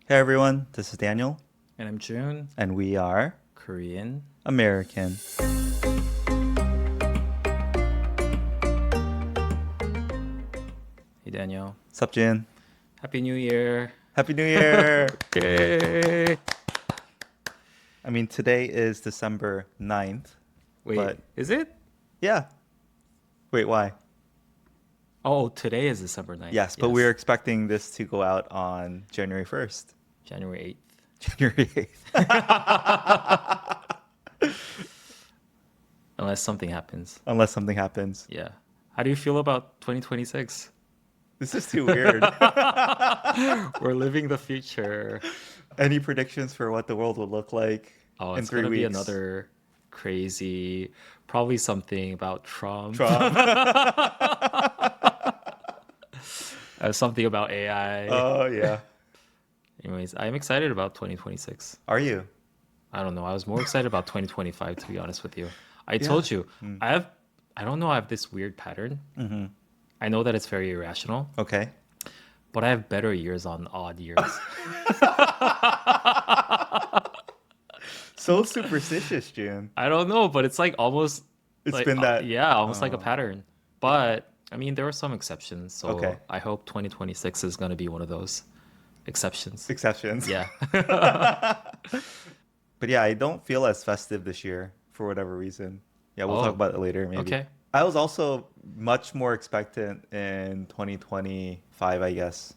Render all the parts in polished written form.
Hey everyone, this is Daniel, And I'm Jun, and we are Korean. American. Hey Daniel. Sup, Jin? Happy New Year. Happy New Year! Yay. I mean, today is December 9th, Wait, but is it? yeah. Wait, why? Oh, today is December 9th. Yes, but we're expecting this to go out on January 1st. January January 8th. 8th. Unless something happens. Unless something happens. Yeah. How do you feel about 2026? This is too weird. We're living the future. Any predictions for what the world will look like Oh, in it's 3 gonna weeks? be another crazy, probably something about Trump. Trump. Something about AI. Oh, yeah. Anyways, I'm excited about 2026. Are you? I don't know. I was more excited about 2025, to be honest with you. I Yeah. told you, I don't know, I have this weird pattern. I know that it's very irrational, Okay. but I have better years on odd years. So superstitious, June. I don't know, but it's like almost It's like, been that. yeah, almost like a Oh. pattern. But I mean, there are some exceptions, so Okay. I hope 2026 is going to be one of those exceptions. Exceptions. Yeah. But yeah, I don't feel as festive this year for whatever reason. Yeah, we'll talk Oh, about it later, maybe. okay. I was also much more expectant in 2025, I guess.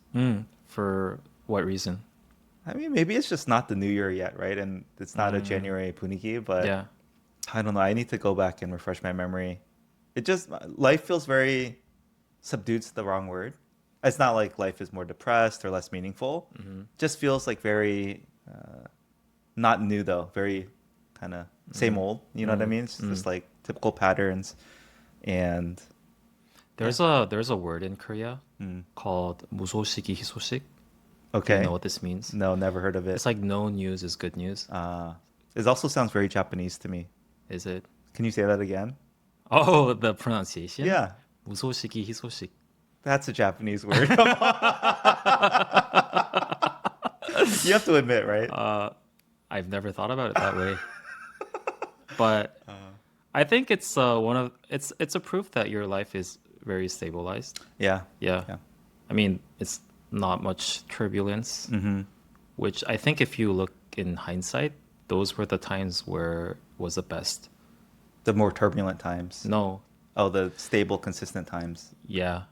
For what reason? I mean, maybe it's just not the new year yet, right? And it's not a January puniki, but Yeah. I don't know. I need to go back and refresh my memory. It just, life feels very subdued's the wrong word. It's not like life is more depressed or less meaningful. Just feels like very, not new though, very kind of same old. You know what I mean? It's just like typical patterns. And There's a word in Korea called 무소식이 희소식. Do you okay, know what this means? no, never heard of it. It's like no news is good news. It also sounds very Japanese to me. Is it? Can you say that again? Oh, the pronunciation? Yeah, 무소식이 희소식. that's a Japanese word. You have to admit, right? I've never thought about it that way. But I think it's it's a proof that your life is very stabilized. Yeah. Yeah. Yeah. I mean, it's not much turbulence, which I think if you look in hindsight, those were the times where was the best. The more turbulent times. No, Oh, the stable, consistent times. yeah,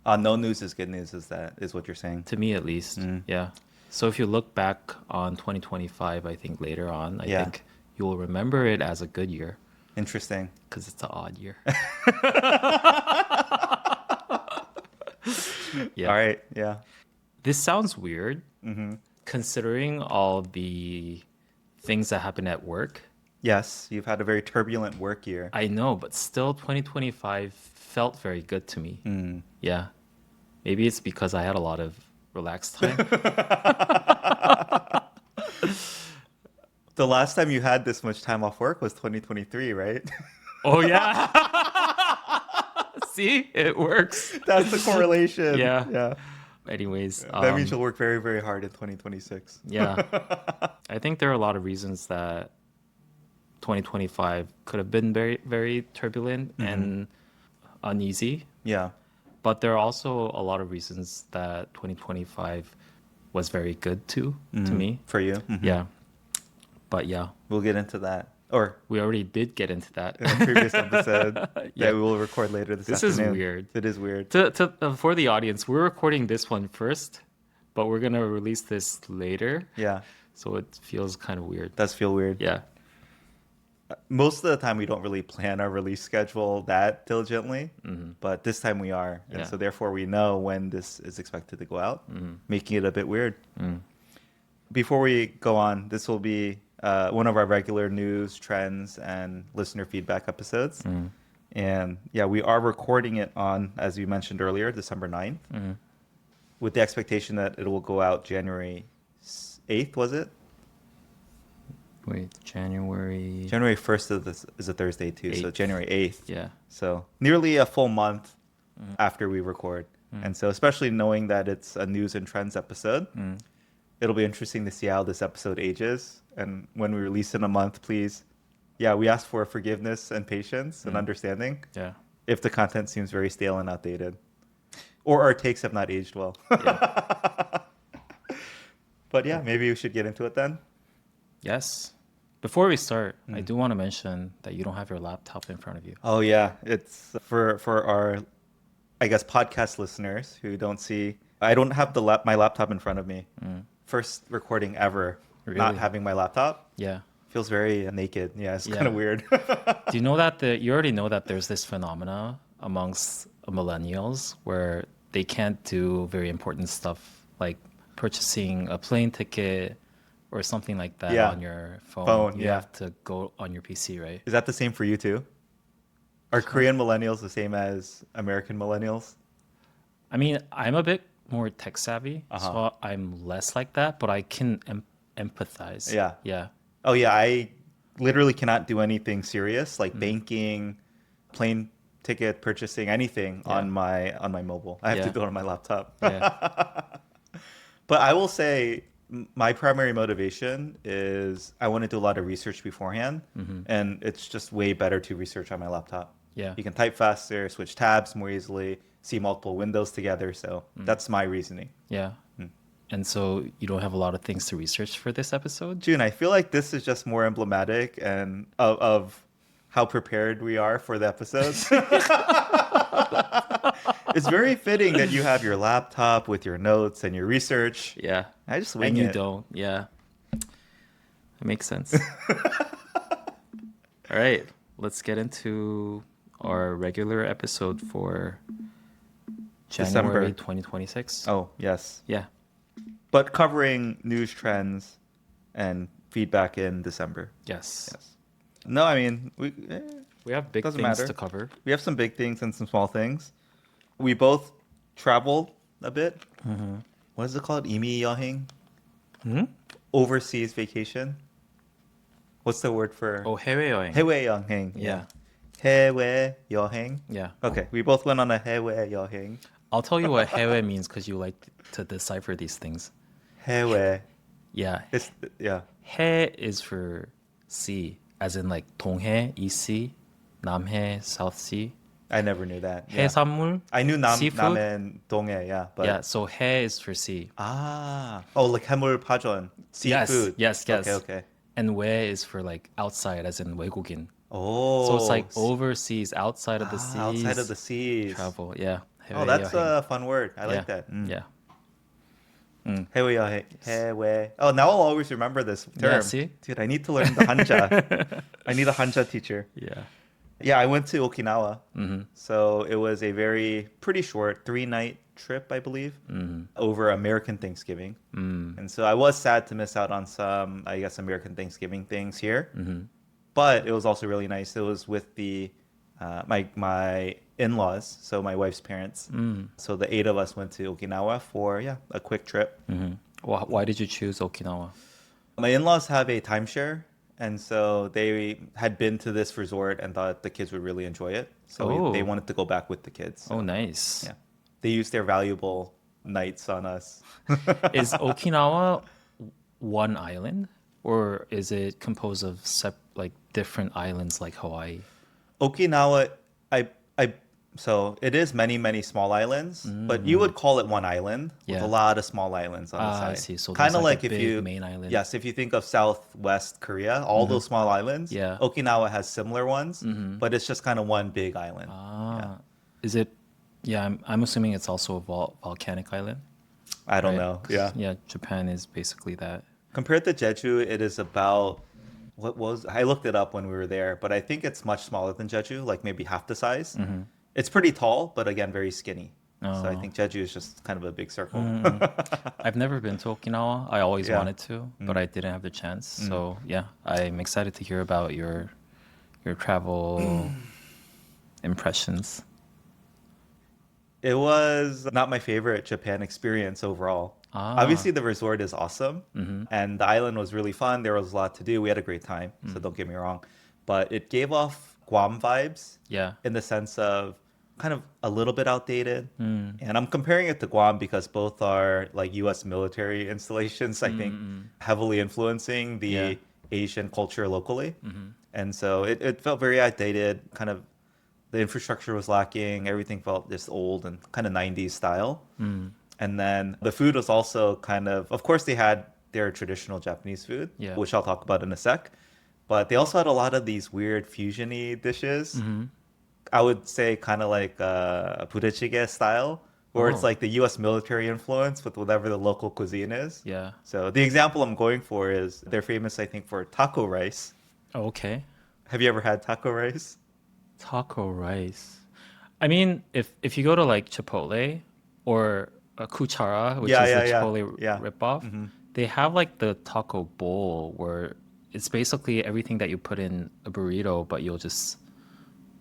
No news is good news. Is what you're saying? to me at least, yeah. So if you look back on 2025, I think later on, I Yeah. think you will remember it as a good year Interesting. because it's an odd year. Yeah. All right. Yeah. This sounds weird, considering all the things that happen at work. Yes, you've had a very turbulent work year. I know, but still 2025 felt very good to me. Yeah. Maybe it's because I had a lot of relaxed time. The last time you had this much time off work was 2023, right? Oh, yeah. See, it works. That's the correlation. Yeah. Yeah. Anyways, That means you'll work very, very hard in 2026. yeah. I think there are a lot of reasons that 2025 could have been very, very turbulent and uneasy. Yeah. But there are also a lot of reasons that 2025 was very good too, to me. For you. Mhm. Yeah. But yeah, We'll get into that. Or we already did get into that. in a previous episode Yeah. that we will record later this This is afternoon. weird. It is weird. For the audience, we're recording this one first, but we're going to release this later. Yeah. So it feels kind of weird. Does feel weird. Yeah. Most of the time we don't really plan our release schedule that diligently, but this time we are. And Yeah. so therefore we know when this is expected to go out, making it a bit weird. Before we go on, this will be one of our regular news, trends, and listener feedback episodes. And yeah, we are recording it on, as you mentioned earlier, December 9th, with the expectation that it will go out January 8th, was it? Wait, January. January 1st is a Thursday too, so 8th. January 8th. Yeah. So nearly a full month after we record. And so especially knowing that it's a news and trends episode, it'll be interesting to see how this episode ages. And when we release in a month, please, yeah, we ask for forgiveness and patience and understanding Yeah. if the content seems very stale and outdated, or our takes have not aged well. Yeah. But yeah, maybe we should get into it then. Yes. Before we start, I do want to mention that you don't have your laptop in front of you. Oh yeah, it's for our, I guess, podcast listeners who don't see. I don't have my laptop in front of me. First recording ever, not Really? having my laptop. Yeah. Feels very naked. Yeah, it's Yeah. kind of weird. Do you know that you already know that there's this phenomena amongst millennials where they can't do very important stuff like purchasing a plane ticket or something like that Yeah. on your phone. Phone, You yeah. have to go on your PC, right? Is that the same for you too? Are Korean millennials the same as American millennials? I mean, I'm a bit more tech savvy, Uh-huh. so I'm less like that, but I can empathize. Yeah. Yeah. Oh yeah, I literally cannot do anything serious like banking, plane ticket purchasing, anything Yeah. on my mobile. I have to Yeah. do it on my laptop. Yeah. But I will say my primary motivation is I want to do a lot of research beforehand, and it's just way better to research on my laptop. Yeah. You can type faster, switch tabs more easily, see multiple windows together. So that's my reasoning. Yeah. And so you don't have a lot of things to research for this episode? June, I feel like this is just more emblematic and of how prepared we are for the episodes. It's very fitting that you have your laptop with your notes and your research. Yeah. I just wing And you it. don't. Yeah. It makes sense. All right. Let's get into our regular episode for January December. 2026. Oh, yes. Yeah. But covering news trends and feedback in December. Yes. Yes. No, I mean, We have big Doesn't things matter. to cover. we have some big things and some small things. We both traveled a bit. What is it called? 이미 여행? Hmm? Overseas vacation? What's the word for Oh, 해외여행. 해외 여행? Yeah. 해외 여행. Yeah. Okay, we both went on a 해외 여행. I'll tell you what 해외 means because you like to decipher these things. 해외. Yeah. Yeah. 해 is for sea, as in like 동해, East Sea, 남해, South Sea. I never knew that. Yeah. 해산물, I knew 남 seafood. and 동해, yeah, but Yeah, so 해 is for sea. oh, like 해물 파전, seafood. Yes. Okay. And 외 is for like outside, as in 외국인. Oh, So it's like overseas, outside of the seas. outside of the seas. Travel, yeah. Oh, that's 해외여행. a fun word. I like that. Yeah. 해외 여행, 해외. Oh, now I'll always remember this term. Yeah, see? Dude, I need to learn the hanja. I need a hanja teacher. Yeah. Yeah, I went to Okinawa. Mm-hmm. So it was a pretty short 3-night trip, I believe, over American Thanksgiving. And so I was sad to miss out on some, I guess, American Thanksgiving things here. But it was also really nice. It was with my in-laws, so my wife's parents. So the 8 of us went to Okinawa for a quick trip. Why did you choose Okinawa? My in-laws have a timeshare, and so they had been to this resort and thought the kids would really enjoy it. So they wanted to go back with the kids. So, Oh, nice. yeah, they used their valuable nights on us. Is Okinawa one island, or is it composed of like different islands like Hawaii? Okinawa, so it is many small islands, but you would call it one island with Yeah. a lot of small islands on the side. I see. So kind of there's like a if big you main island. Yes, if you think of Southwest Korea, all those small islands. Yeah. Okinawa has similar ones, but it's just kind of one big island. Is it? Yeah, I'm assuming it's also a volcanic island. I don't right? know. 'Cause, Yeah. Yeah, Japan is basically that. Compared to Jeju, it is about I looked it up when we were there, but I think it's much smaller than Jeju, like maybe half the size. It's pretty tall, but again, very skinny. So I think Jeju is just kind of a big circle. I've never been to Okinawa. I always Yeah. wanted to, but I didn't have the chance. So yeah, I'm excited to hear about your travel impressions. It was not my favorite Japan experience overall. Obviously, the resort is awesome, and the island was really fun. There was a lot to do. We had a great time, so don't get me wrong. But it gave off Guam vibes Yeah. in the sense of kind of a little bit outdated. And I'm comparing it to Guam because both are like US military installations, I think, heavily influencing the Yeah. Asian culture locally. And so it felt very outdated, kind of the infrastructure was lacking, everything felt just old and kind of 90s style. And then the food was also kind of course, they had their traditional Japanese food, Yeah. which I'll talk about in a sec. But they also had a lot of these weird fusion-y dishes. I would say kind of like budae style, where it's Oh. like the U.S. military influence with whatever the local cuisine is. Yeah. So the example I'm going for is they're famous, I think, for taco rice. Oh, okay. Have you ever had taco rice? Taco rice. I mean, if you go to like Chipotle or Kuchara, which Yeah, is yeah, the yeah, Chipotle yeah. ripoff, they have like the taco bowl where it's basically everything that you put in a burrito, but you'll just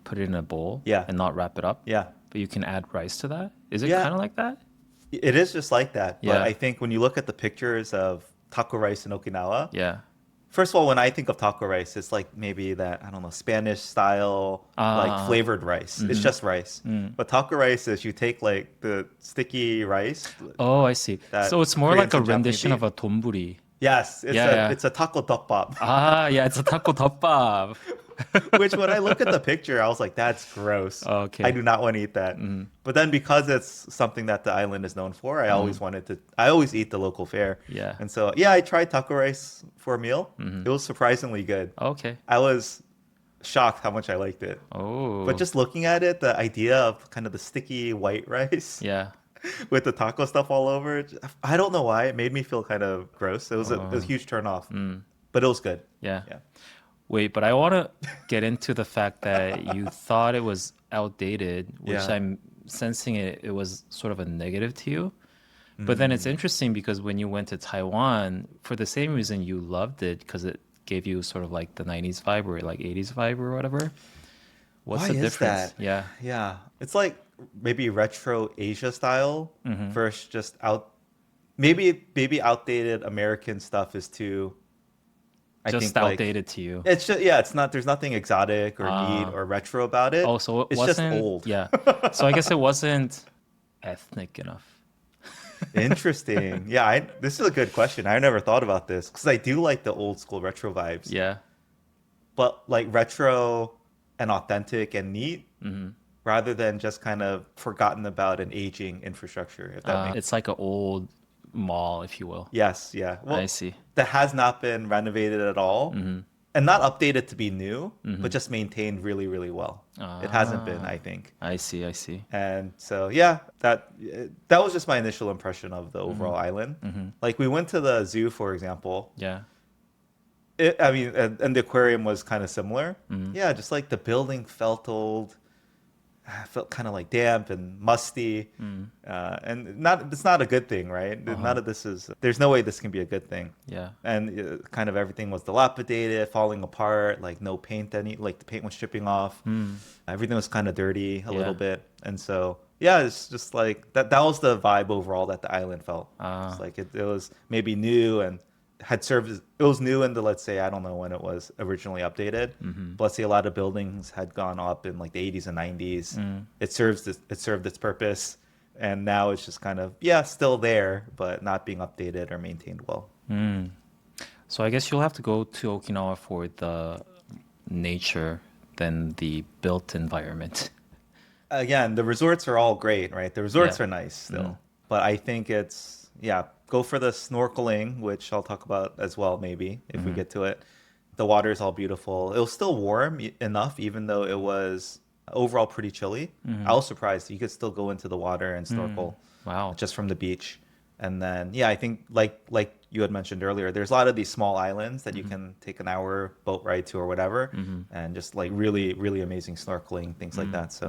put it in a bowl Yeah. and not wrap it up. Yeah. But you can add rice to that. Is it Yeah. kind of like that? It is just like that. But Yeah. I think when you look at the pictures of taco rice in Okinawa, Yeah. first of all, when I think of taco rice, it's like maybe that, I don't know, Spanish style, like flavored rice. It's just rice. But taco rice is you take like the sticky rice. Oh, I see. That So it's more Koreans like a and Japanese rendition eat. of a donburi. Yes, Yeah. it's a taco tteokbap. Ah, yeah, it's a taco 덮밥. Which when I look at the picture, I was like, that's gross. Okay. I do not want to eat that. But then because it's something that the island is known for, I always eat the local fare. Yeah. And so, yeah, I tried taco rice for a meal. It was surprisingly good. Okay. I was shocked how much I liked it. Oh. But just looking at it, the idea of kind of the sticky white rice Yeah. with the taco stuff all over it, I don't know why. It made me feel kind of gross. It was a huge turn off. But it was good. Yeah. Yeah. Wait, but I want to get into the fact that you thought it was outdated, which Yeah. I'm sensing it was sort of a negative to you. But then it's interesting because when you went to Taiwan, for the same reason you loved it, because it gave you sort of like the 90s vibe or like 80s vibe or whatever. What's Why the is difference? that? Yeah. Yeah. It's like maybe retro Asia style versus just maybe outdated American stuff is too, I Just think, like, outdated to you. it's just, yeah, it's not, there's nothing exotic or neat or retro about it. Oh, so it it's wasn't just old. Yeah. So I guess it wasn't ethnic enough. Interesting. Yeah, this is a good question. I never thought about this because I do like the old school retro vibes. Yeah. But like retro and authentic and neat rather than just kind of forgotten about an aging infrastructure, if that makes It's like an old mall, if you will. Yes, yeah. Well, I see. that has not been renovated at all and not updated to be new, but just maintained really, really well. It hasn't been, I think. I see. I see. And so, yeah, that was just my initial impression of the overall island. Like we went to the zoo, for example. Yeah. I mean, and the aquarium was kind of similar. Yeah, just like the building felt old. Felt kind of like damp and musty, and it's not a good thing, right? None of this is. There's no way this can be a good thing. Yeah. And kind of everything was dilapidated, falling apart. Like no paint, like the paint was chipping off. Everything was kind of dirty a little bit, and so yeah, it's just like that. That was the vibe overall that the island felt. It's like it was maybe new and had served. It was new in the, let's say, I don't know when it was originally updated. But let's say a lot of buildings had gone up in like the 80s and 90s. It served its purpose, and now it's just kind of still there, but not being updated or maintained well. So I guess you'll have to go to Okinawa for the nature than the built environment. Again, the resorts are all great, right? The resorts Yeah. are nice still, but I think it's go for the snorkeling, which I'll talk about as well maybe if we get to it. The water is all beautiful. It was still warm enough, even though it was overall pretty chilly. I was surprised you could still go into the water and snorkel Wow. just from the beach. And then I think like you had mentioned earlier, there's a lot of these small islands that you can take an hour boat ride to or whatever, and just like really, really amazing snorkeling, things like that. So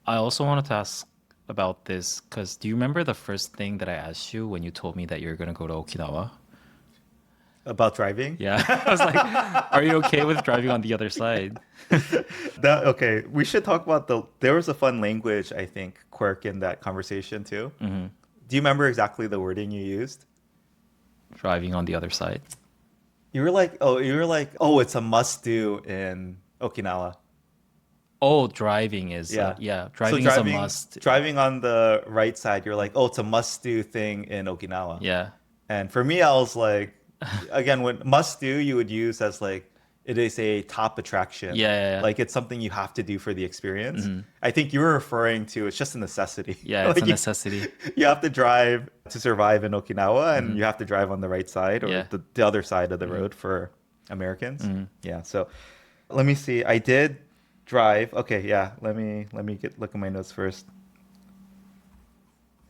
I also wanted to ask about this because do you remember the first thing that I asked you when you told me that you're going to go to Okinawa? about driving. Yeah. I was like, are you okay with driving on the other side? Okay, we should talk about there was a fun language, I think, quirk in that conversation too. Do you remember exactly the wording you used? Driving on the other side. You were like, oh, it's a must do in Okinawa. Oh, driving is Yeah. yeah, So driving is a must. driving on the right side, you're like, oh, it's a must do thing in Okinawa. Yeah. And for me, I was like, again, when must do, you would use as like, it is a top attraction. Yeah, yeah, yeah. Like it's something you have to do for the experience. Hmm. I think you were referring to it's just a necessity. Yeah, it's a Like necessity. you have to drive to survive in Okinawa and Hmm. you have to drive on the right side or Yeah. the other side of the Hmm. road for Americans. Hmm. Yeah. So let me see. I did drive. Okay, yeah. Let me get look at my notes first.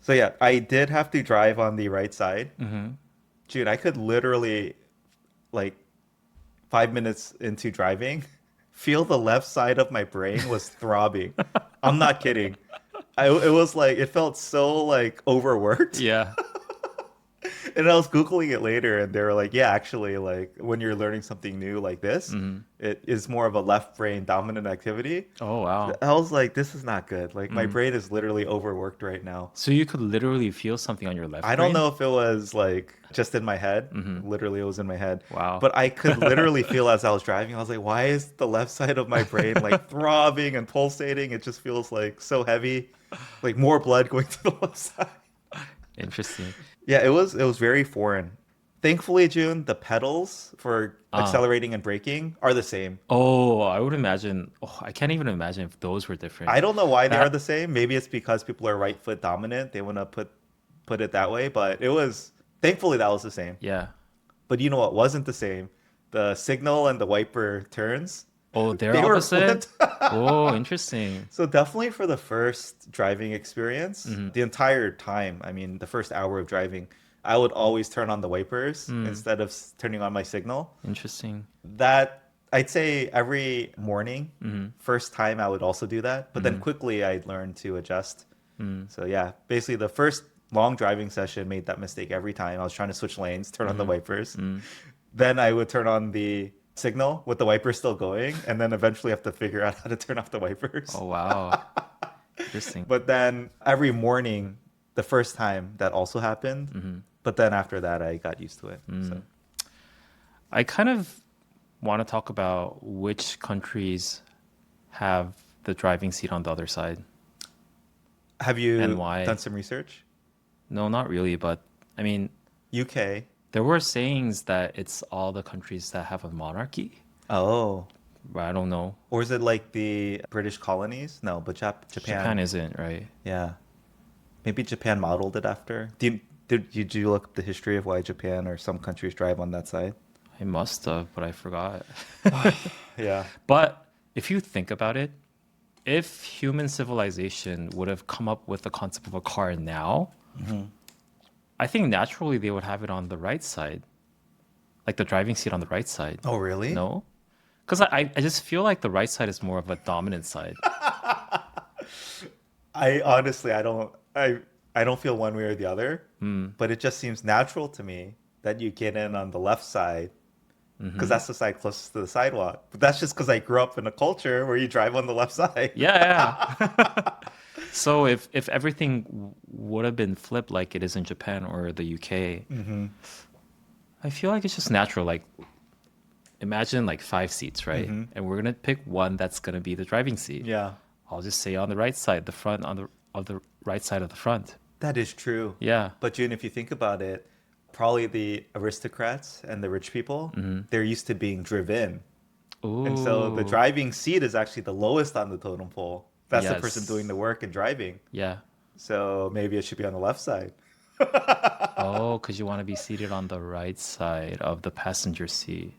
So yeah, I did have to drive on the right side. Hmm. Dude, I could literally like 5 minutes into driving, feel the left side of my brain was throbbing. I'm not kidding. It was like it felt so like overworked. Yeah. And I was Googling it later and they were like, yeah, actually, like when you're learning something new like this, Hmm. it is more of a left brain dominant activity. Oh, wow. I was like, this is not good. Like my Mm. brain is literally overworked right now. So you could literally feel something on your left I don't brain? know if it was like just in my head. Hmm. Literally, it was in my head. Wow. But I could literally feel as I was driving, I was like, why is the left side of my brain like throbbing and pulsating? It just feels like so heavy, like more blood going to the left side. Interesting. Yeah, it was very foreign. Thankfully, June, the pedals for Ah. accelerating and braking are the same. Oh, I would imagine. Oh, I can't even imagine if those were different. I don't know why they are That, the same. Maybe it's because people are right foot dominant. They want to put it that way, but it was thankfully that was the same. yeah. But you know what wasn't the same? The signal and the wiper turns. Oh, they're They were opposite? flipped. Oh, interesting. So definitely for the first driving experience, Hmm. the entire time, I mean, the first hour of driving, I would always turn on the wipers Mm, instead of turning on my signal. interesting. That I'd say every morning, Hmm. first time I would also do that, but then Hmm. quickly I learned to adjust. Mm, So yeah, basically the first long driving session made that mistake every time. I was trying to switch lanes, turn on the hmm. wipers. Mm. Then I would turn on the signal with the wipers still going, and then eventually have to figure out how to turn off the wipers. Oh, wow. Interesting. But then every morning, the first time that also happened. Hmm. But then after that, I got used to it. So Mm. I kind of want to talk about which countries have the driving seat on the other side have and you why. done some research? No, not really, but I mean, UK. there were sayings that it's all the countries that have a monarchy, Oh. but I don't know. Or is it like the British colonies? No, but Japan Japan. isn't, right? Yeah. Maybe Japan modeled it after. Did you look up the history of why Japan or some countries drive on that side? I must have, but I forgot. Yeah. But if you think about it, if human civilization would have come up with the concept of a car now, I think naturally they would have it on the right side, like the driving seat on the right side. Oh, really? No? Because I just feel like the right side is more of a dominant side. I honestly, I don't feel one way or the other, Mm. but it just seems natural to me that you get in on the left side because that's the side closest to the sidewalk. But that's just because I grew up in a culture where you drive on the left side. Yeah, yeah. So if everything would have been flipped like it is in Japan or the UK, I feel like it's just natural. Like imagine like 5 seats, right? And we're gonna pick one that's gonna be the driving seat. Yeah, I'll just say on the right side, the front on the right side of the front. that is true. Yeah. But June, if you think about it, probably the aristocrats and the rich people, they're used to being driven. And so the Ooh. driving seat is actually the lowest on the totem pole. That's the person Yes. doing the work and driving. Yeah. So maybe it should be on the left side. Oh, because you want to be seated on the right side of the passenger seat.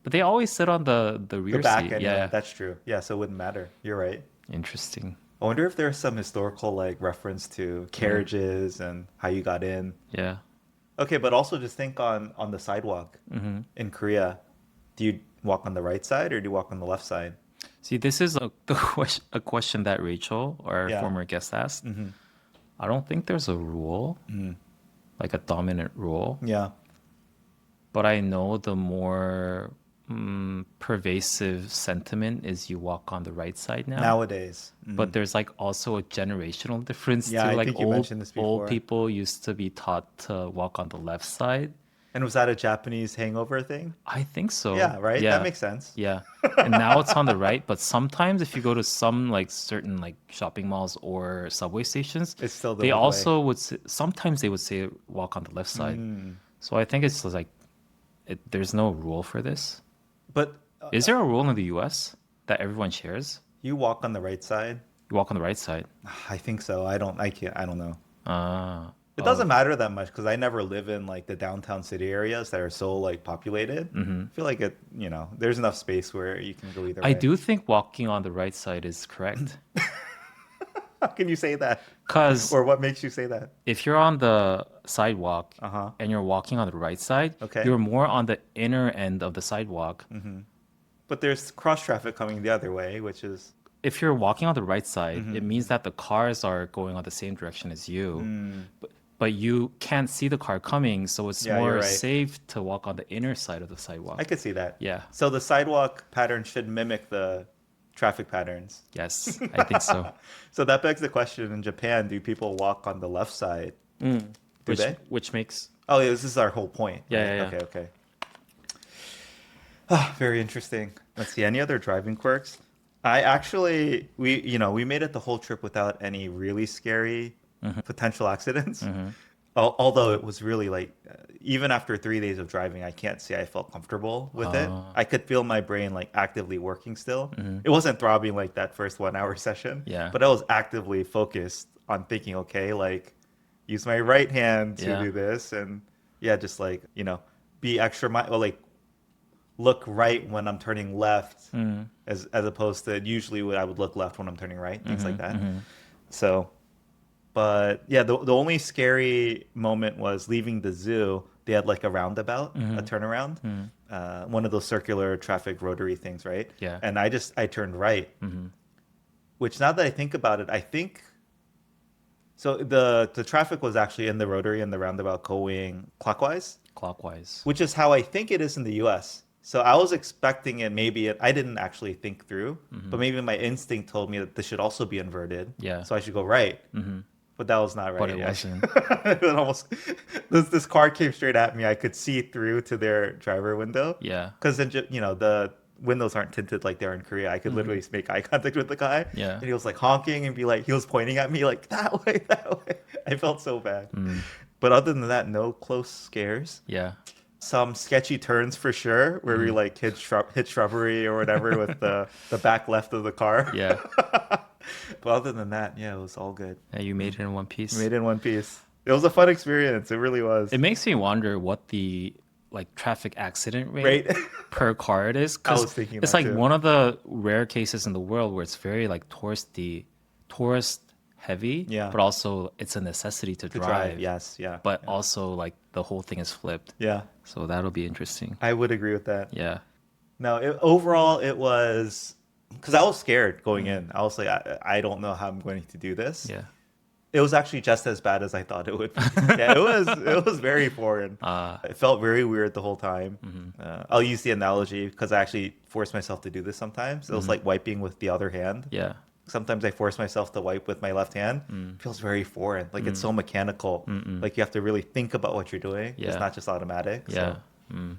But they always sit on the The rear back seat. anyway. Yeah. That's true. Yeah, so it wouldn't matter. You're right. Interesting. I wonder if there's some historical like reference to carriages and how you got in. Yeah. Okay, but also just think on the sidewalk in Korea. Do you walk on the right side or do you walk on the left side? See, this is a question that Rachel, our Yeah. former guest, asked. I don't think there's a rule, like a dominant rule, Yeah. but I know the more pervasive sentiment is you walk on the right side now. Nowadays. But there's like also a generational difference Yeah, too. I Like think you mentioned this before. old people used to be taught to walk on the left side, And was that a Japanese hangover thing? I think so. Yeah, right? That Yeah. makes sense. Yeah. And now it's on the right, but sometimes if you go to some like certain like shopping malls or subway stations, It's still the they old way. also would say, sometimes they would say walk on the left side. So I think it's like there's no rule for this. But Is there a rule in the US that everyone shares? you walk on the right side? You walk on the right side. I think so. I don't know. Ah. It doesn't matter that much because I never live in like the downtown city areas that are so like populated. I feel like there's enough space where you can go either I way. do think walking on the right side is correct. How can you say that? Because Or what makes you say that? if you're on the sidewalk Uh-huh. and you're walking on the right side, Okay. you're more on the inner end of the sidewalk. But there's cross traffic coming the other way, which is If you're walking on the right side, it means that the cars are going on the same direction as you. But you can't see the car coming, so it's Yeah, you're more right. safe to walk on the inner side of the sidewalk. I could see that. Yeah. So the sidewalk pattern should mimic the traffic patterns. Yes, I think so. So that begs the question: in Japan, do people walk on the left side? Do they? Which makes Oh, yeah, this is our whole point. Yeah, right? yeah, yeah. Okay, okay. Ah, very interesting. Let's see. Any other driving quirks? I actually, we made it the whole trip without any really scary potential accidents. Although it was really like, even after 3 days of driving, I can't say I felt comfortable with it. I could feel my brain like actively working still. It wasn't throbbing like that first 1 hour session. Yeah. But I was actively focused on thinking, okay, like use my right hand to Yeah. do this, and yeah, just like be extra well, like look right when I'm turning left, as opposed to usually when I would look left when I'm turning right, things like that. So, but yeah, the only scary moment was leaving the zoo. They had like a roundabout, a turnaround, one of those circular traffic rotary things, right? Yeah. And I turned right, which now that I think about it, I think so. The traffic was actually in the rotary and the roundabout going clockwise, clockwise. which is how I think it is in the U.S. So I was expecting it. I didn't actually think through, but maybe my instinct told me that this should also be inverted. Yeah. So I should go right. But that was not right. But it Yeah. wasn't. It almost this car came straight at me. I could see through to their driver window. Yeah. Because then the windows aren't tinted like they're in Korea. I could literally make eye contact with the guy. Yeah. And he was like honking and he was pointing at me like that way, that way. I felt so bad. But other than that, no close scares. Yeah. Some sketchy turns for sure, where we like hit shrubbery or whatever with the back left of the car. Yeah. But other than that, yeah, it was all good. Yeah, you made it in one piece. Made in one piece. It was a fun experience. It really was. It makes me wonder what the like traffic accident rate Right? per car it is. I 'Cause was thinking it's that like too. one of the rare cases in the world where it's very like tourist heavy, Yeah. but also it's a necessity to To drive. drive, yes, yeah. But also like the whole thing is flipped. Yeah, So that'll be interesting. I would agree with that. Yeah. No, overall, it was because I was scared going in. I was like, I don't know how I'm going to do this. Yeah. It was actually just as bad as I thought it would be. Yeah, it was very foreign. It felt very weird the whole time. I'll use the analogy because I actually force myself to do this sometimes. It was like wiping with the other hand. Yeah. Sometimes I force myself to wipe with my left hand. It feels very foreign. Like it's so mechanical. Like you have to really think about what you're doing. Yeah. It's not just automatic. Yeah. So.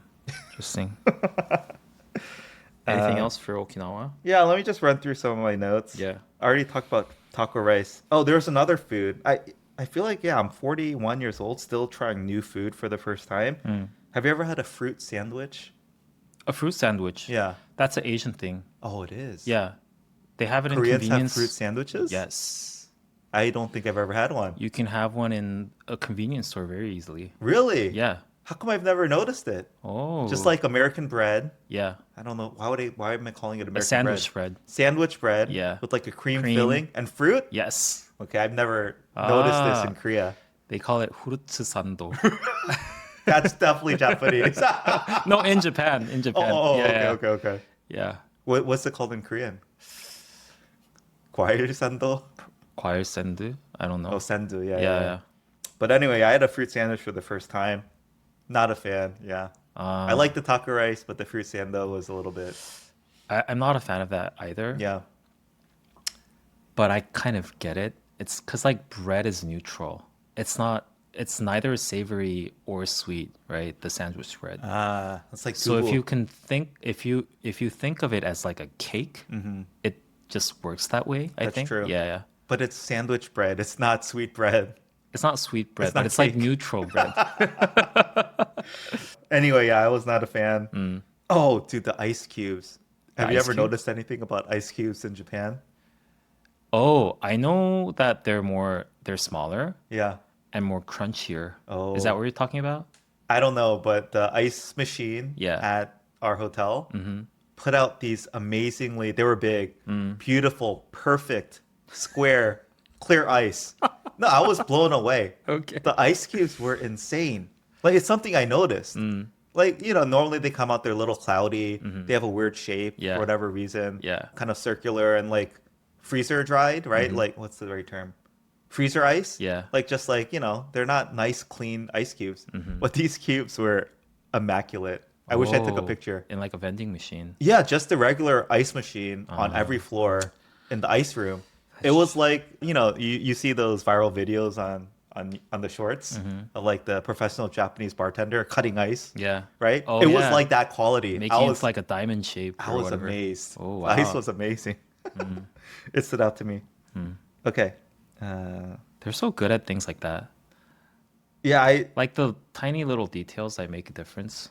Interesting. Anything else for Okinawa? Yeah, let me just run through some of my notes. Yeah. I already talked about taco rice. Oh, there's another food. I feel like, yeah, I'm 41 years old, still trying new food for the first time. Have you ever had a fruit sandwich? A fruit sandwich. Yeah. That's an Asian thing. Oh, it is. Yeah. They have it in Koreans have convenience. fruit sandwiches? Yes. I don't think I've ever had one. You can have one in a convenience store very easily. Really? Yeah. How come I've never noticed it? Oh. Just like American bread. Yeah. I don't know. Why am I calling it American A sandwich bread. Sandwich bread. Yeah. With like a cream Cream. filling and fruit? Yes. Okay, I've never noticed this in Ah. Korea. They call it 후르츠 산도. That's definitely Japanese. No, in Japan. In Japan. Oh, yeah. okay. Yeah. What's it called in Korean? 과일산도? 과일 샌드? I don't know. Oh, sendu, yeah. But anyway, I had a fruit sandwich for the first time. Not a fan, yeah. I like the taco rice, but the fruit sando was a little bit, I'm not a fan of that either. yeah. But I kind of get it. It's because like bread is neutral. It's not it's neither savory or sweet, right? The sandwich bread. Ah, it's like So if Google. you can think if you think of it as like a cake, it just works that way, I That's think. true. Yeah, yeah. But it's sandwich bread. It's not sweet bread. It's not sweet It's bread, but not it's like cake. neutral bread. Anyway, yeah, I was not a fan. Mm. Oh, dude, the ice cubes. The Have you ice ever cubes? noticed anything about ice cubes in Japan? Oh, I know that they're smaller Yeah. and more crunchier. Is that Oh, what you're talking about? I don't know, but the ice machine Yeah. at our hotel Mm-hmm. put out these amazingly, they were big, Mm. beautiful, perfect, square, clear ice. No, I was blown away. Okay. The ice cubes were insane. Like, it's something I noticed. Mm. Like, normally they come out, they're a little cloudy. Mm-hmm. They have a weird shape for Yeah. whatever reason, Yeah. kind of circular and like freezer dried, right? Mm-hmm. Like, what's the right term? Freezer ice? Yeah. Like, just like, they're not nice, clean ice cubes. Mm-hmm. But these cubes were immaculate. I wish I took a Oh, picture. in like a vending machine. Yeah, just the regular ice machine on every Ah, floor in the ice room. It was like, you see those viral videos on the shorts mm-hmm. of like the professional Japanese bartender cutting ice, Yeah. right? Oh It was yeah. like that quality. Making it like a diamond shape I or was whatever. amazed. Oh The ice wow. was amazing. Mm. It stood out to me. Mm. Okay. They're so good at things like that. Yeah, Like the tiny little details that make a difference.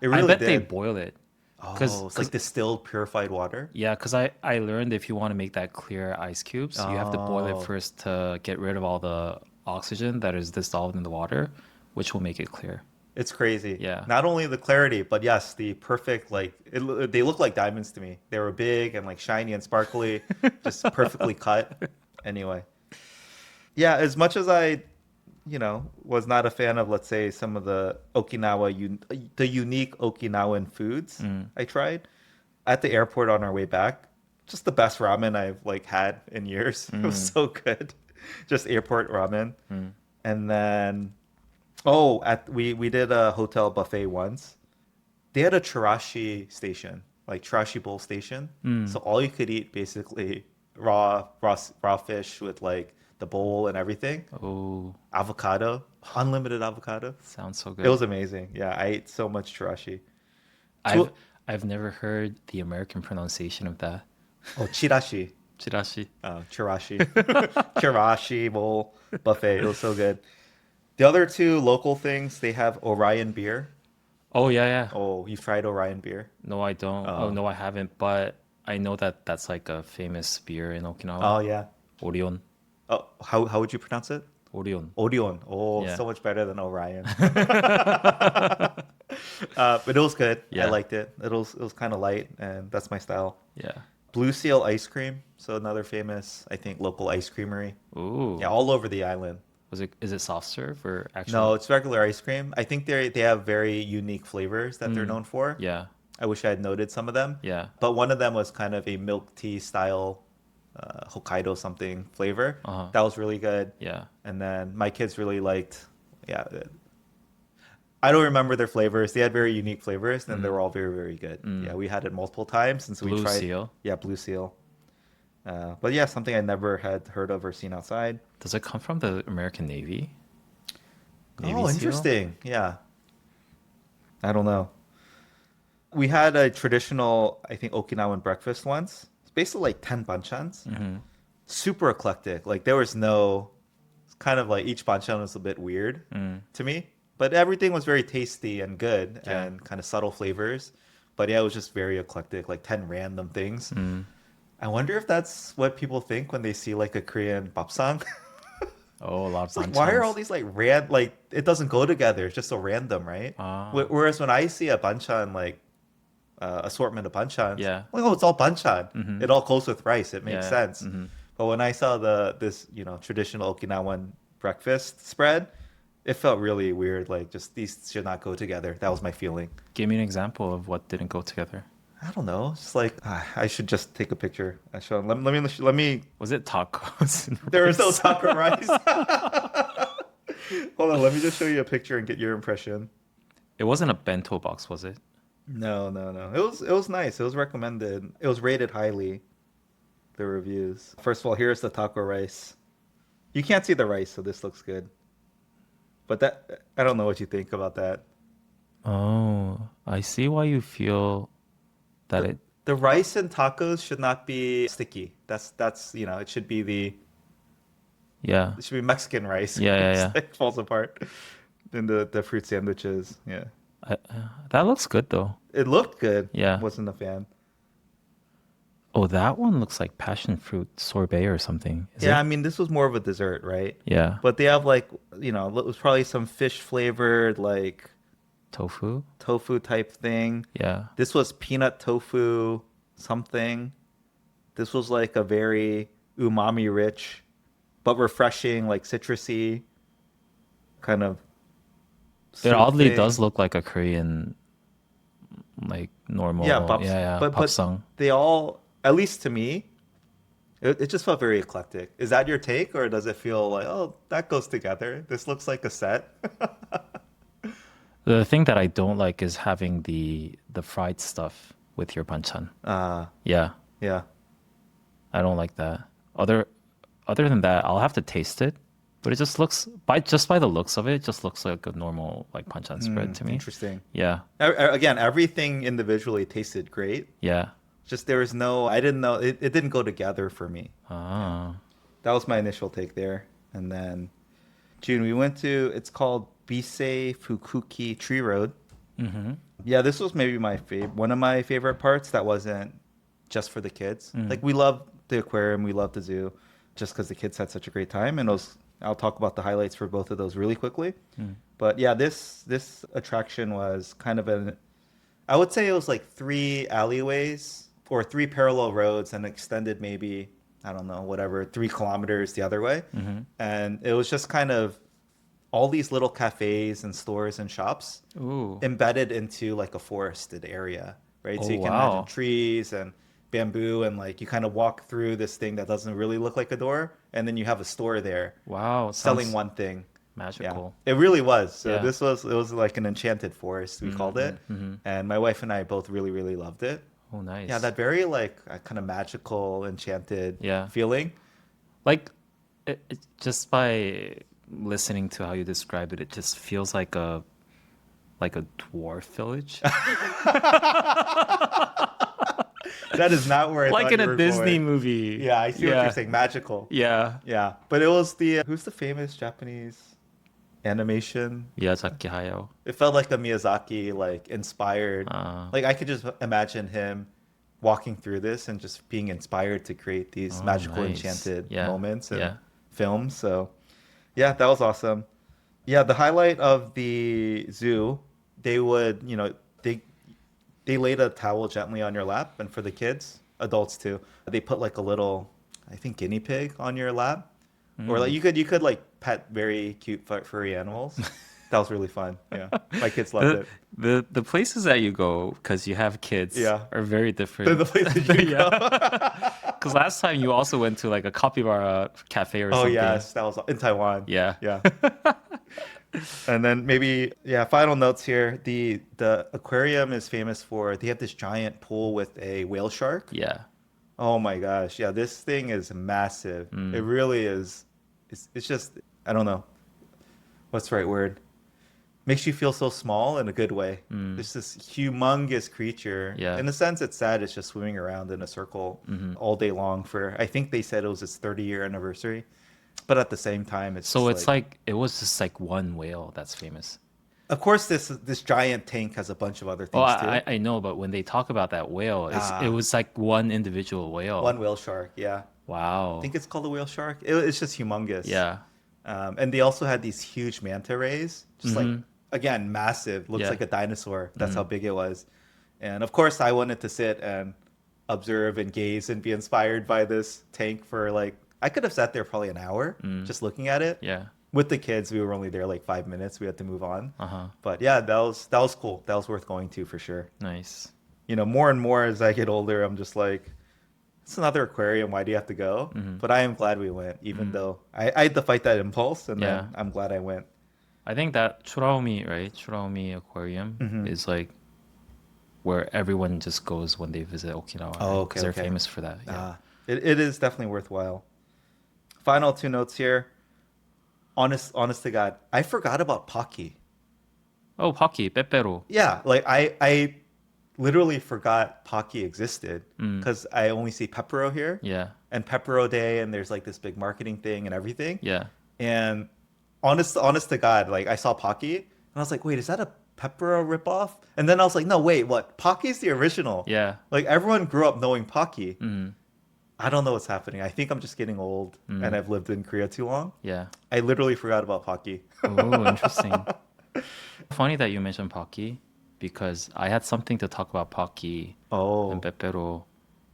it I really bet they did. boil it. Oh, it's like distilled, purified water. Yeah, because I learned if you want to make that clear ice cubes, you have to boil it Oh, first to get rid of all the oxygen that is dissolved in the water, which will make it clear. it's crazy. Yeah. Not only the clarity, but yes, the perfect, like, they look like diamonds to me. They were big and like shiny and sparkly, just perfectly cut. Anyway. Yeah, as much as I, was not a fan of, let's say, some of the the unique Okinawan foods Mm. I tried at the airport on our way back, just the best ramen I've like had in years. It was Mm. so good. Just airport ramen. Mm. And then, oh, we did a hotel buffet once. They had a chirashi station, like chirashi bowl station. Mm. So all you could eat basically raw fish with like the bowl and everything. Oh, Avocado, unlimited avocado. sounds so It was good. amazing. Yeah, I ate so much chirashi. I've I've never heard the American pronunciation of that. Oh, chirashi. Chirashi. Chirashi. Chirashi bowl buffet. It was so good. The other two local things, they have Orion beer. Oh yeah, yeah. Oh, you've tried Orion beer? No, I don't. Oh Oh. no, I haven't. But I know that that's like a famous beer in Okinawa. Oh, yeah. Orion. Oh, how would you pronounce it? Orion. Orion. Oh, Yeah. so much better than Orion. But it was good. I Yeah. liked it. It was kind of light, and that's my style. Yeah. Blue Seal ice cream. So another famous, I think, local ice creamery. Ooh. Yeah, all over the island. Is it soft serve or No, actually? it's regular ice cream. I think they have very unique flavors that they're Mm. known for. Yeah. I wish I had noted some of them. Yeah. But one of them was kind of a milk tea style Hokkaido something flavor. Uh-huh. That was really good. Yeah. And then my kids really liked, yeah. I don't remember their flavors. They had very unique flavors, and they were all very, very good. Mm. Yeah, we had it multiple times since we Blue tried. seal. Yeah, Blue Seal. But yeah, something I never had heard of or seen outside. Does it come from the American Navy? Navy Oh, seal? interesting. Yeah. I don't know. We had a traditional, I think, Okinawan breakfast once. It's basically like 10 banchans. Mm-hmm. Super eclectic. Like there was no, it's kind of like each banchan was a bit weird Mm. to me, but everything was very tasty and good Yeah. and kind of subtle flavors. But yeah, it was just very eclectic, like 10 random things. Mm. I wonder if that's what people think when they see like a Korean babsang. Oh, a lot of It's like, why are all banchan's. these like it doesn't go together? It's just so random, right? Ah. Whereas when I see a banchan like assortment of banchans, Yeah. I'm like, oh, it's all banchan. Mhm. It all goes with rice. It makes Yeah. sense. Mhm. But when I saw this traditional Okinawan breakfast spread, it felt really weird. Like just these should not go together. That was my feeling. Give me an example of what didn't go together. I don't know. It's like I should just take a picture. I show. Let me. Was it tacos? And There is no rice? taco rice. Hold on. Let me just show you a picture and get your impression. It wasn't a bento box, was it? No, no, no. It was nice. It was recommended. It was rated highly. The reviews. First of all, here's the taco rice. You can't see the rice, so this looks good. But that I don't know what you think about that. Oh, I see why you feel that The it. the rice in tacos should not be sticky. That's it should be Yeah, it should be Mexican rice. yeah, yeah, It's yeah. like falls apart in the fruit sandwiches. Yeah. That looks good though. It looked good. Yeah. Wasn't a fan. Oh, that one looks like passion fruit sorbet or something. Is Yeah, it? I mean this was more of a dessert, right? Yeah. But they have like, it was probably some fish flavored like Tofu? tofu type thing. Yeah. This was peanut tofu something. This was like a very umami rich but refreshing, like citrusy kind of It soup oddly thing. does look like a Korean, like Yeah, normal, pops, yeah, yeah, but popsang. they all, at least to me, it just felt very eclectic. Is that your take, or does it feel like, oh, that goes together? This looks like a set. The thing that I don't like is having the fried stuff with your banchan. Uh, Yeah, yeah. I don't like that. Other than that, I'll have to taste it, but it just looks by the looks of it, it just looks like a normal like banchan spread to me. Interesting. Yeah, Again, everything individually tasted great. yeah. Just there was no, I didn't know, it didn't go together for me. Ah, That was my initial take there. And then June, we went to, it's called Bisei Fukuki Tree Road. mm-hmm. Yeah, this was maybe one of my favorite parts that wasn't just for the kids. Like we loved the aquarium, we loved the zoo, just because the kids had such a great time. And I'll talk about the highlights for both of those really quickly. But yeah, this attraction was kind of I would say it was like three alleyways or three parallel roads and extended maybe, I don't know, whatever, 3 kilometers the other way. And it was just kind of all these little cafes and stores and shops Ooh. embedded into like a forested area, right? Oh, So you can wow. imagine trees and bamboo, and like you kind of walk through this thing that doesn't really look like a door, and then you have a store there Wow, selling sounds one thing. Yeah, magical. it really was. So Yeah. it was like an enchanted forest, we called it, and my wife and I both really really loved it. Oh, nice. Yeah, that very like kind of magical, enchanted Yeah. feeling. Like just by listening to how you described it, it just feels like a dwarf village. That is not where I Like thought in you a were Disney going. movie. Yeah, I see what Yeah. you're saying. Magical. Yeah. Yeah, but it was the who's the famous Japanese animation? Miyazaki Hayao. It felt like a Miyazaki like inspired. Like I could just imagine him walking through this and just being inspired to create these Oh, magical nice. enchanted Yeah. moments and Yeah. films. So yeah, that was awesome. Yeah, the highlight of the zoo, they would, they laid a towel gently on your lap, and for the kids, adults too, they put like a little, I think, guinea pig on your lap, or like you could like pet very cute furry animals. That was really fun. Yeah, my kids loved The, it. the places that you go because you have kids Yeah. are very The different. places you go. Because last time you also went to like a capybara cafe or Oh something. yes, that was in Taiwan. Yeah. Yeah. And then maybe, yeah, final notes here. The aquarium is famous for, they have this giant pool with a whale shark. Yeah. Oh my gosh. Yeah, this thing is massive. Mm. It really is. It's just, I don't know. What's the right word? Makes you feel so small in a good way. There's this humongous creature. Yeah. In a sense, it's sad. It's just swimming around in a circle all day long for, I think they said it was its 30-year anniversary. But at the same time, it's So just it's like it was just like one whale that's famous. of course, this giant tank has a bunch of other Oh, things too. I know, but when they talk about that whale, Ah. it was like one individual whale. One whale shark, yeah. Wow. I think it's called a whale shark. It's just humongous. Yeah. And they also had these huge manta rays, just like, again, massive. Looks Yeah. like a dinosaur. That's how big it was. And of course, I wanted to sit and observe and gaze and be inspired by this tank for like, I could have sat there probably an hour just looking at it. Yeah. With the kids, we were only there like 5 minutes. We had to move on. Uh-huh. But yeah, that was cool. That was worth going to for sure. Nice. More and more as I get older, I'm just like, it's another aquarium. Why do you have to go? But I am glad we went, even though I had to fight that impulse, and Yeah. then I'm glad I went. I think that Churaomi, right? Churaomi Aquarium is like where everyone just goes when they visit Okinawa. Oh, right? okay, 'Cause they're okay. famous for that. Yeah. It is definitely worthwhile. Final 2 notes here. honest to God, I forgot about Pocky. Oh, Pocky, Pepero. Yeah, like I literally forgot Pocky existed Mm, because I only see Pepero here yeah, and Pepero Day, and there's like this big marketing thing and everything. yeah, And honest to God, like I saw Pocky and I was like, wait, is that a Pepero ripoff? And then I was like, no, wait, what? Pocky's the original. yeah. Like everyone grew up knowing Pocky. Mm, I don't know what's happening. I think I'm just getting old and mm, I've lived in Korea too long. yeah. I literally forgot about Pocky. Oh, interesting. Funny that you mentioned Pocky because I had something to talk about Pocky and Oh, Pepero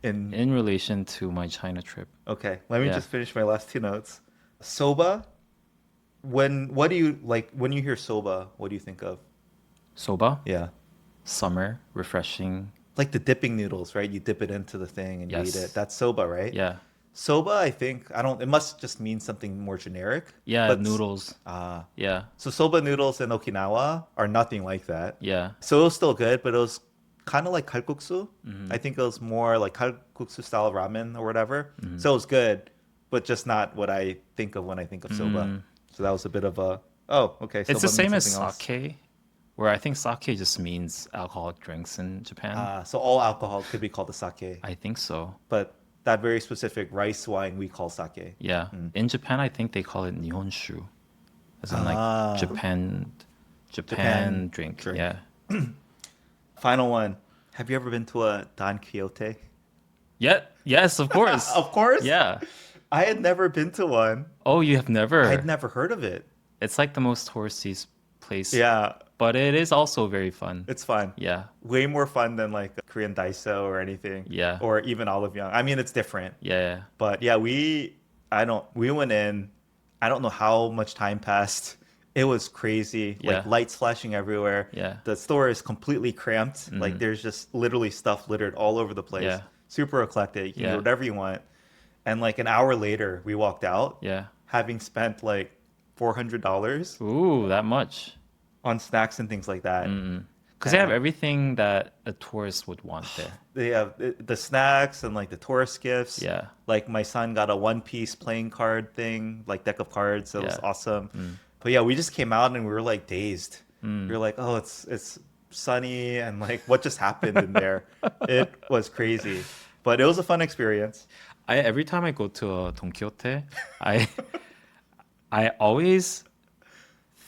in in relation to my China trip. okay. Let me Yeah. just finish my last two notes. Soba. What do you like when you hear soba? What do you think of? Soba, Yeah. summer, refreshing. Like the dipping noodles, right? You dip it into the thing and you eat it. Yes. That's soba, right? Yeah. Soba, I think, I don't, it must just mean something more generic. Yeah, But, noodles. ah, Yeah. so soba noodles in Okinawa are nothing like that. Yeah. So it was still good, but it was kind of like kalguksu. Mm-hmm. I think it was more like kalguksu style ramen or whatever. Mm-hmm. So it was good, but just not what I think of when I think of soba. Mm. So that was a bit of a, oh, okay, It's the soba means same as something else. sake, where I think sake just means alcoholic drinks in Japan. So all alcohol could be called a sake, I think so. but that very specific rice wine we call sake. Yeah. In Japan, I think they call it nihonshu, as in like Ah. Japan Japan drink. drink. Yeah. Final one. Have you ever been to a Don Quixote? Yeah. Yes, of course. Of course. Yeah. I had never been to one. Oh, you have never. I'd never heard of it. It's like the most touristy place. Yeah, But it is also very fun. it's fun. Yeah. Way more fun than like a Korean daiso or anything. Yeah. Or even olive young. I mean, it's different. Yeah. But yeah, we went in. I don't know how much time passed. It was crazy. Yeah. Like lights flashing everywhere. Yeah. The store is completely cramped. Like there's just literally stuff littered all over the place. Yeah. Super eclectic. You can Yeah. do whatever you want. And like an hour later, we walked out, Yeah. having spent like $400 Ooh, that much. on snacks and things like that. Because they have everything that a tourist would want there. They have the snacks and like the tourist gifts. Yeah. Like my son got a one-piece playing card thing, like deck of cards. That was Yeah. awesome. But yeah, we just came out and we were like dazed. We were like, oh, it's sunny and like what just happened in there? It was crazy, but it was a fun experience. Every time I go to Don Quixote, I I always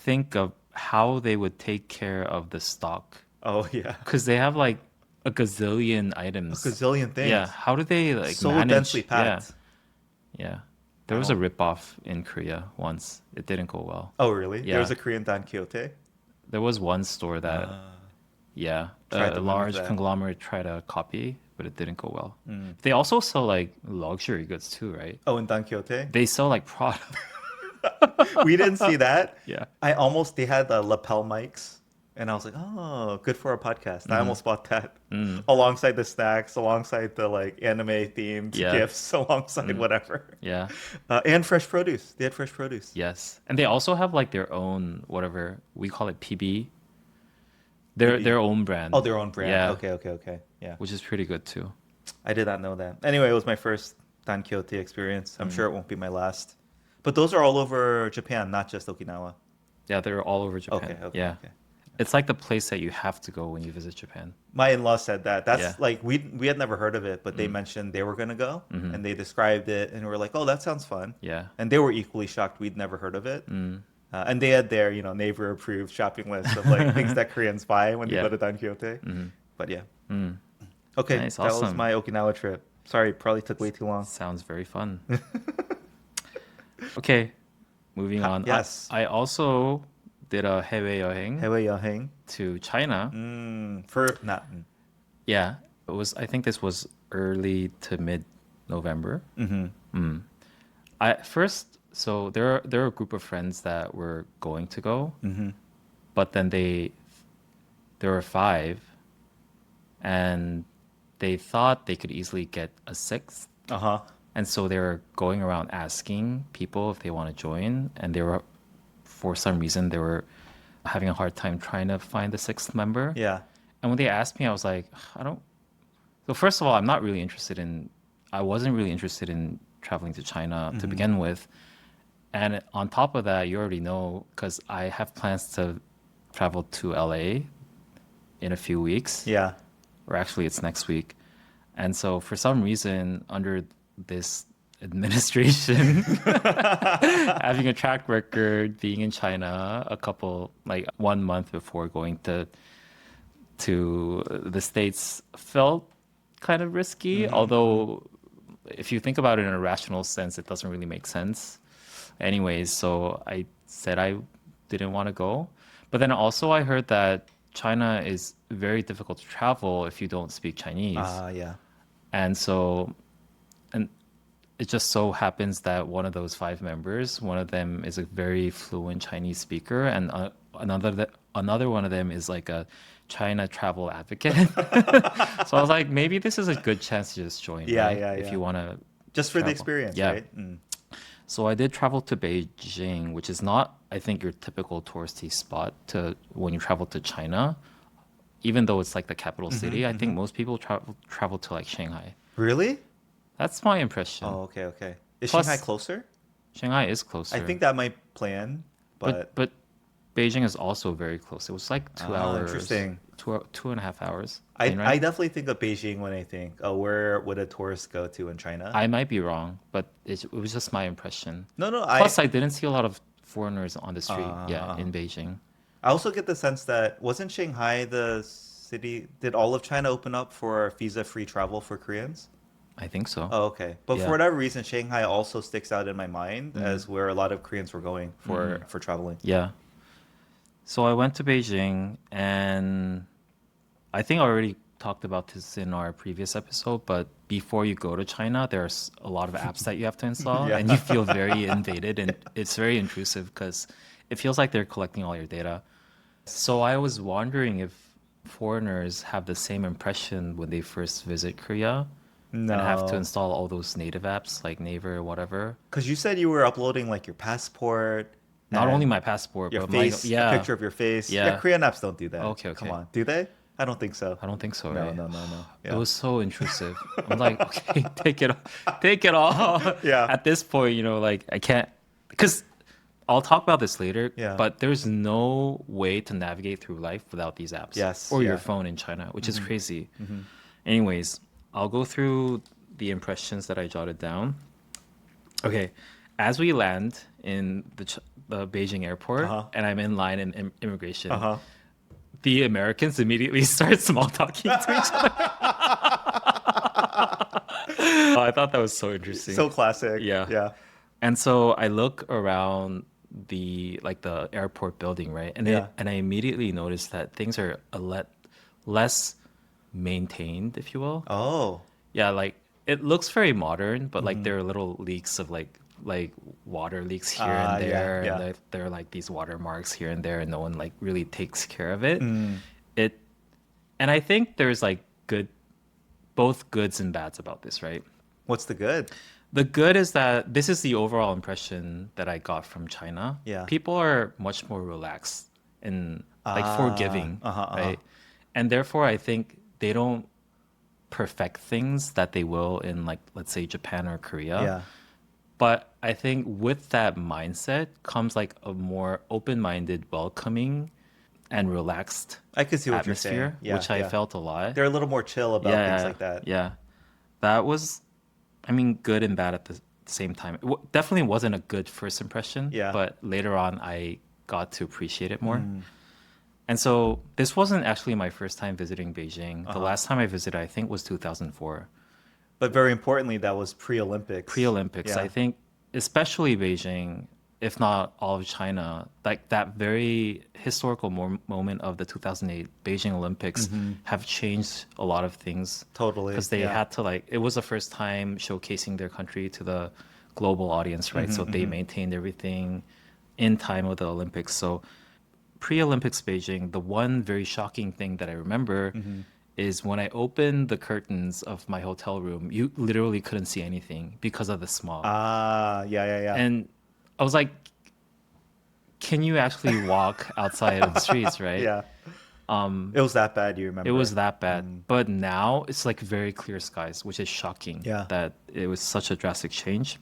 think of how they would take care of the stock Oh yeah, because they have like a gazillion items. gazillion things. Yeah, how do they like So manage? densely packed. Yeah. There was a ripoff in Korea once. It didn't go well. Oh really? Yeah. There was a Korean Don Quixote. There was one store that, Tried to a mimic large that. conglomerate tried to copy, but it didn't go well. They also sell like luxury goods too, right? Oh, in Don Quixote, They sell like Prada. we didn't see that. Yeah. They had the lapel mics, and I was like, oh, good for our podcast. I almost bought that alongside the snacks, alongside the like anime themed Yeah. gifts, alongside whatever. Yeah. And fresh produce. They had fresh produce. Yes. And they also have like their own whatever we call it PB. Their own brand. Oh, their own brand. Yeah. Okay. Yeah. Which is pretty good too. I did not know that. Anyway, it was my first Don Quixote experience. I'm sure it won't be my last. But those are all over Japan, not just Okinawa. Yeah, they're all over Japan. Okay. Yeah. It's like the place that you have to go when you visit Japan. My in-laws said that. That's Yeah. like we had never heard of it, but they mentioned they were gonna go, and they described it, and we were like, "Oh, that sounds fun." Yeah. And they were equally shocked we'd never heard of it. And they had their neighbor-approved shopping list of like things that Koreans buy when they Yeah. go to Don Quixote. But yeah. Okay, Nice, that was awesome. my Okinawa trip. Sorry, probably took way too long. Sounds very fun. Okay, moving on. yes. I also did a 해외 여행 해외 여행. to China. For not. Yeah, it was. I think this was early to mid November. I first, so there are a group of friends that were going to go, but then there were five, and they thought they could easily get a sixth. Uh-huh. And so they were going around asking people if they want to join, and for some reason, they were having a hard time trying to find the sixth member. Yeah. And when they asked me, I was like, I don't. So first of all, I wasn't really interested in traveling to China to begin with. And on top of that, you already know because I have plans to travel to LA in a few weeks, Yeah. or actually it's next week. And so for some reason, under this administration, having a track record, being in China like 1 month before going to the States felt kind of risky. Although if you think about it in a rational sense, it doesn't really make sense. Anyways, so I said I didn't want to go. But then also I heard that China is very difficult to travel if you don't speak Chinese. Yeah. And so, and it just so happens that one of those five members, one of them is a very fluent Chinese speaker, and another one of them is like a China travel advocate. So I was like, maybe this is a good chance to just join, Yeah, right? yeah, If yeah. you want to Just for the travel. experience, Yeah. right? Mm. So I did travel to Beijing, which is not, I think, your typical touristy spot to when you travel to China. Even though it's like the capital city, I think most people travel to like Shanghai. Really? That's my impression. Oh, okay, okay. Is Plus- Shanghai closer? Shanghai is closer. I think that might plan, but Beijing is also very close. It was like 2 hours. Interesting. 2.5 hours. I plane ride. definitely think of Beijing when I think, oh, where would a tourist go to in China? I might be wrong, but it was just my impression. No, Plus, I didn't see a lot of foreigners on the street. In Beijing. I also get the sense that wasn't Shanghai the city? Did all of China open up for visa-free travel for Koreans? I think so. Oh, okay. But Yeah. for whatever reason, Shanghai also sticks out in my mind as where a lot of Koreans were going for traveling. Yeah. So I went to Beijing, and I think I already talked about this in our previous episode, but before you go to China, there's a lot of apps that you have to install, Yeah. and you feel very invaded, and it's very intrusive because it feels like they're collecting all your data. So I was wondering if foreigners have the same impression when they first visit Korea and have to No. install all those native apps like Naver or whatever. Because you said you were uploading like your passport. Not and only my passport, your but face, a a picture of your face. Yeah. Korean apps don't do that. Okay, Come okay. on. Do they? I don't think so. I don't think so, No, right? no, no, no. It Yeah. was so intrusive. I'm like, okay, take it all. Yeah. At this point, like I can't, because I'll talk about this later. Yeah. But there's no way to navigate through life without these apps. Yes, Or your yeah. phone in China, which is crazy. Anyways, I'll go through the impressions that I jotted down. Okay, as we land in the Beijing airport, Uh-huh. and I'm in line in immigration. Uh-huh. The Americans immediately start small talking to each other. Oh, I thought that was so interesting. So classic. Yeah. Yeah. And so I look around the airport building, right? And Yeah. I immediately noticed that things are less maintained, if you will. Oh. Yeah, like it looks very modern, but like there are little leaks of like water leaks here and Yeah, there, yeah. and there are like these watermarks here and there, and no one like really takes care of it. And I think there's like both goods and bads about this, right? What's the good? The good is that this is the overall impression that I got from China. Yeah. People are much more relaxed and like forgiving, right? And therefore, I think they don't perfect things that they will in like, let's say Japan or Korea. Yeah. But I think with that mindset comes like a more open-minded, welcoming, and relaxed I could see what you're saying. atmosphere, Yeah, which I yeah. felt a lot. They're a little more chill about things like that. Yeah. That was, I mean, good and bad at the same time. It definitely wasn't a good first impression, Yeah. but later on I got to appreciate it more. And so this wasn't actually my first time visiting Beijing. The last time I visited, I think, was 2004. But very importantly, that was pre-Olympics. Pre-Olympics. Yeah. I think especially Beijing, if not all of China, like that very historical moment of the 2008 Beijing Olympics have changed a lot of things. Totally. Because they yeah. had to it was the first time showcasing their country to the global audience, right? So they maintained everything in time of the Olympics. So pre-Olympics Beijing, the one very shocking thing that I remember is when I opened the curtains of my hotel room, you literally couldn't see anything because of the smog. Yeah. And I was like, can you actually walk outside of the streets, right? Yeah. It was that bad, you remember? It was that bad. But now it's like very clear skies, which is shocking Yeah. that it was such a drastic change.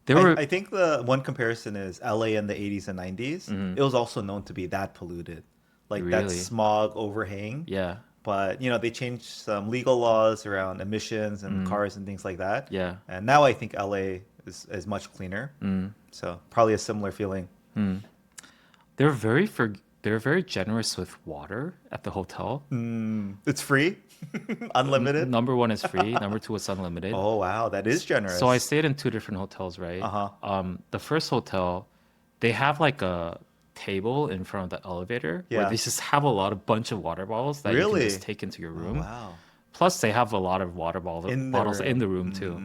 There were I think the one comparison is LA in the 80s and 90s. It was also known to be that polluted, like that really, smog overhang. yeah, But they changed some legal laws around emissions and cars and things like that. yeah. And now I think LA is much cleaner. So probably a similar feeling. They're very they're very generous with water at the hotel. It's free, unlimited. Number one is free. Number two is unlimited. Oh wow, that is generous. So I stayed in two different hotels, right? The first hotel, they have like a table in front of the elevator where Yeah. they just have a bunch of water bottles that you Really? can just take into your Oh, room. wow. Plus, they have a lot of bottles in the room too.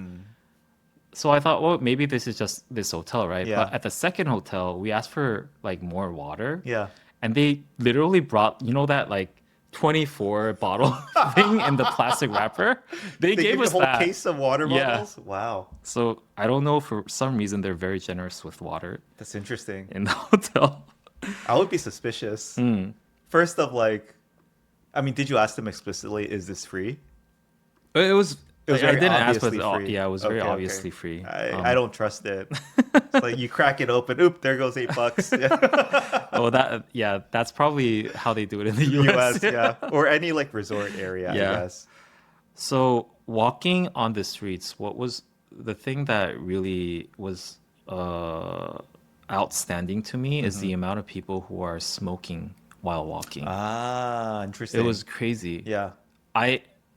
So I thought, well, maybe this is just this hotel, right? Yeah. But at the second hotel, we asked for like more water. Yeah. And they literally brought, that like 24 bottle thing in the plastic wrapper. They They gave give you us a whole that. case of water Yeah. bottles. Wow, So I don't know, for some reason they're very generous with water that's interesting. in the hotel. I would be suspicious. First of like, I mean, did you ask them explicitly? Is this free? But it was. It was I very didn't ask, but obviously free. yeah, it was very Okay, okay. obviously free. I don't trust it. It's like you crack it open. Oop, there goes $8. Yeah. Oh, that's probably how they do it in the US. US, yeah, or any like resort area. Yeah. I guess. So walking on the streets, what was the thing that really was outstanding to me is the amount of people who are smoking while walking. Ah, interesting. It was crazy. Yeah.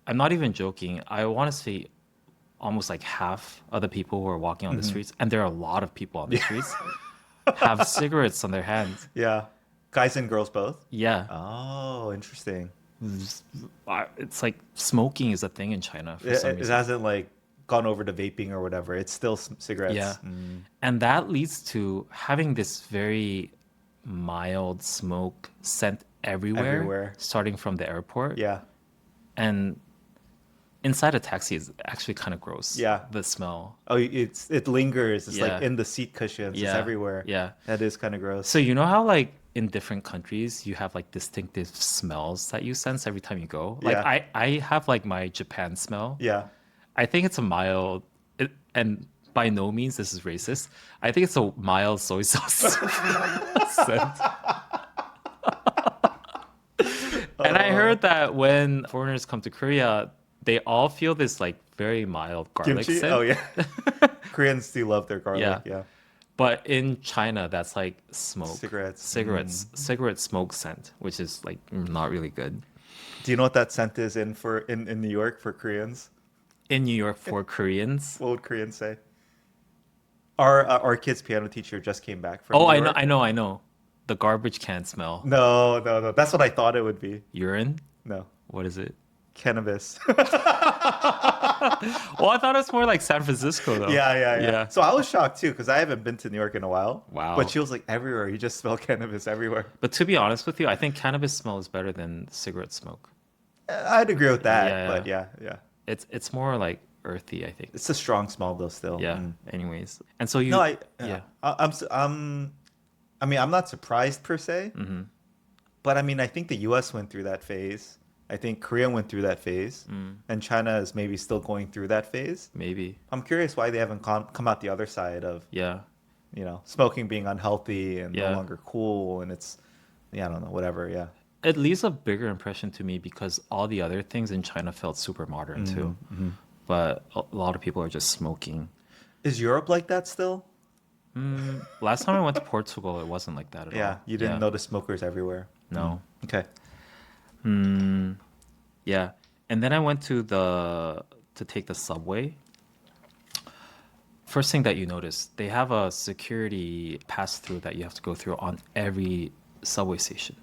I'm not even joking. I want to say almost like half of the people who are walking on the streets, and there are a lot of people on the streets, have cigarettes on their hands. Yeah. Guys and girls both. Yeah. Oh, interesting. It's like smoking is a thing in China for some It reason. hasn't like gone over to vaping or whatever. It's still cigarettes. Yeah. And that leads to having this very mild smoke scent everywhere. Starting from the airport. Yeah. And inside a taxi is actually kind of gross. Yeah. The smell. Oh, it lingers. It's Yeah. like in the seat cushions. It's Yeah. everywhere. Yeah. That is kind of gross. So you know how like in different countries you have like distinctive smells that you sense every time you go? Like Yeah. I have like my Japan smell. Yeah. I think it's a mild and by no means this is racist. I think it's a mild soy sauce scent. And I heard that when foreigners come to Korea, they all feel this like very mild garlic Kimchi? scent. Oh yeah. Koreans do love their garlic. Yeah. Yeah. But in China, that's like smoke. Cigarettes. Cigarette smoke scent, which is like not really good. Do you know what that scent is in New York for Koreans? In New York for Koreans. What would Koreans say? Our kid's piano teacher just came back from Oh, New York. I know. The garbage can smell. No. That's what I thought it would be. Urine? No. What is it? Cannabis. Well, I thought it was more like San Francisco though. Yeah. So I was shocked too because I haven't been to New York in a while. Wow. But she was like, everywhere. You just smell cannabis everywhere. But to be honest with you, I think cannabis smell is better than cigarette smoke. I'd agree with that. Yeah. But yeah. It's more like earthy, I think. It's a strong smell though still. Yeah. Mm. Anyways, and so you. No, yeah. I mean, I'm not surprised per se. Mm-hmm. But I mean, I think the US went through that phase. I think Korea went through that phase. And China is maybe still going through that phase. Maybe. I'm curious why they haven't come out the other side of, Yeah. smoking being unhealthy and Yeah. no longer cool. And it's, I don't know, whatever. Yeah. It leaves a bigger impression to me because all the other things in China felt super modern too. But a lot of people are just smoking. Is Europe like that still? Last time I went to Portugal, it wasn't like that at all. Yeah. You didn't notice smokers everywhere. No. Okay. Yeah. And then I went to take the subway. First thing that you notice, they have a security pass-through that you have to go through on every subway station.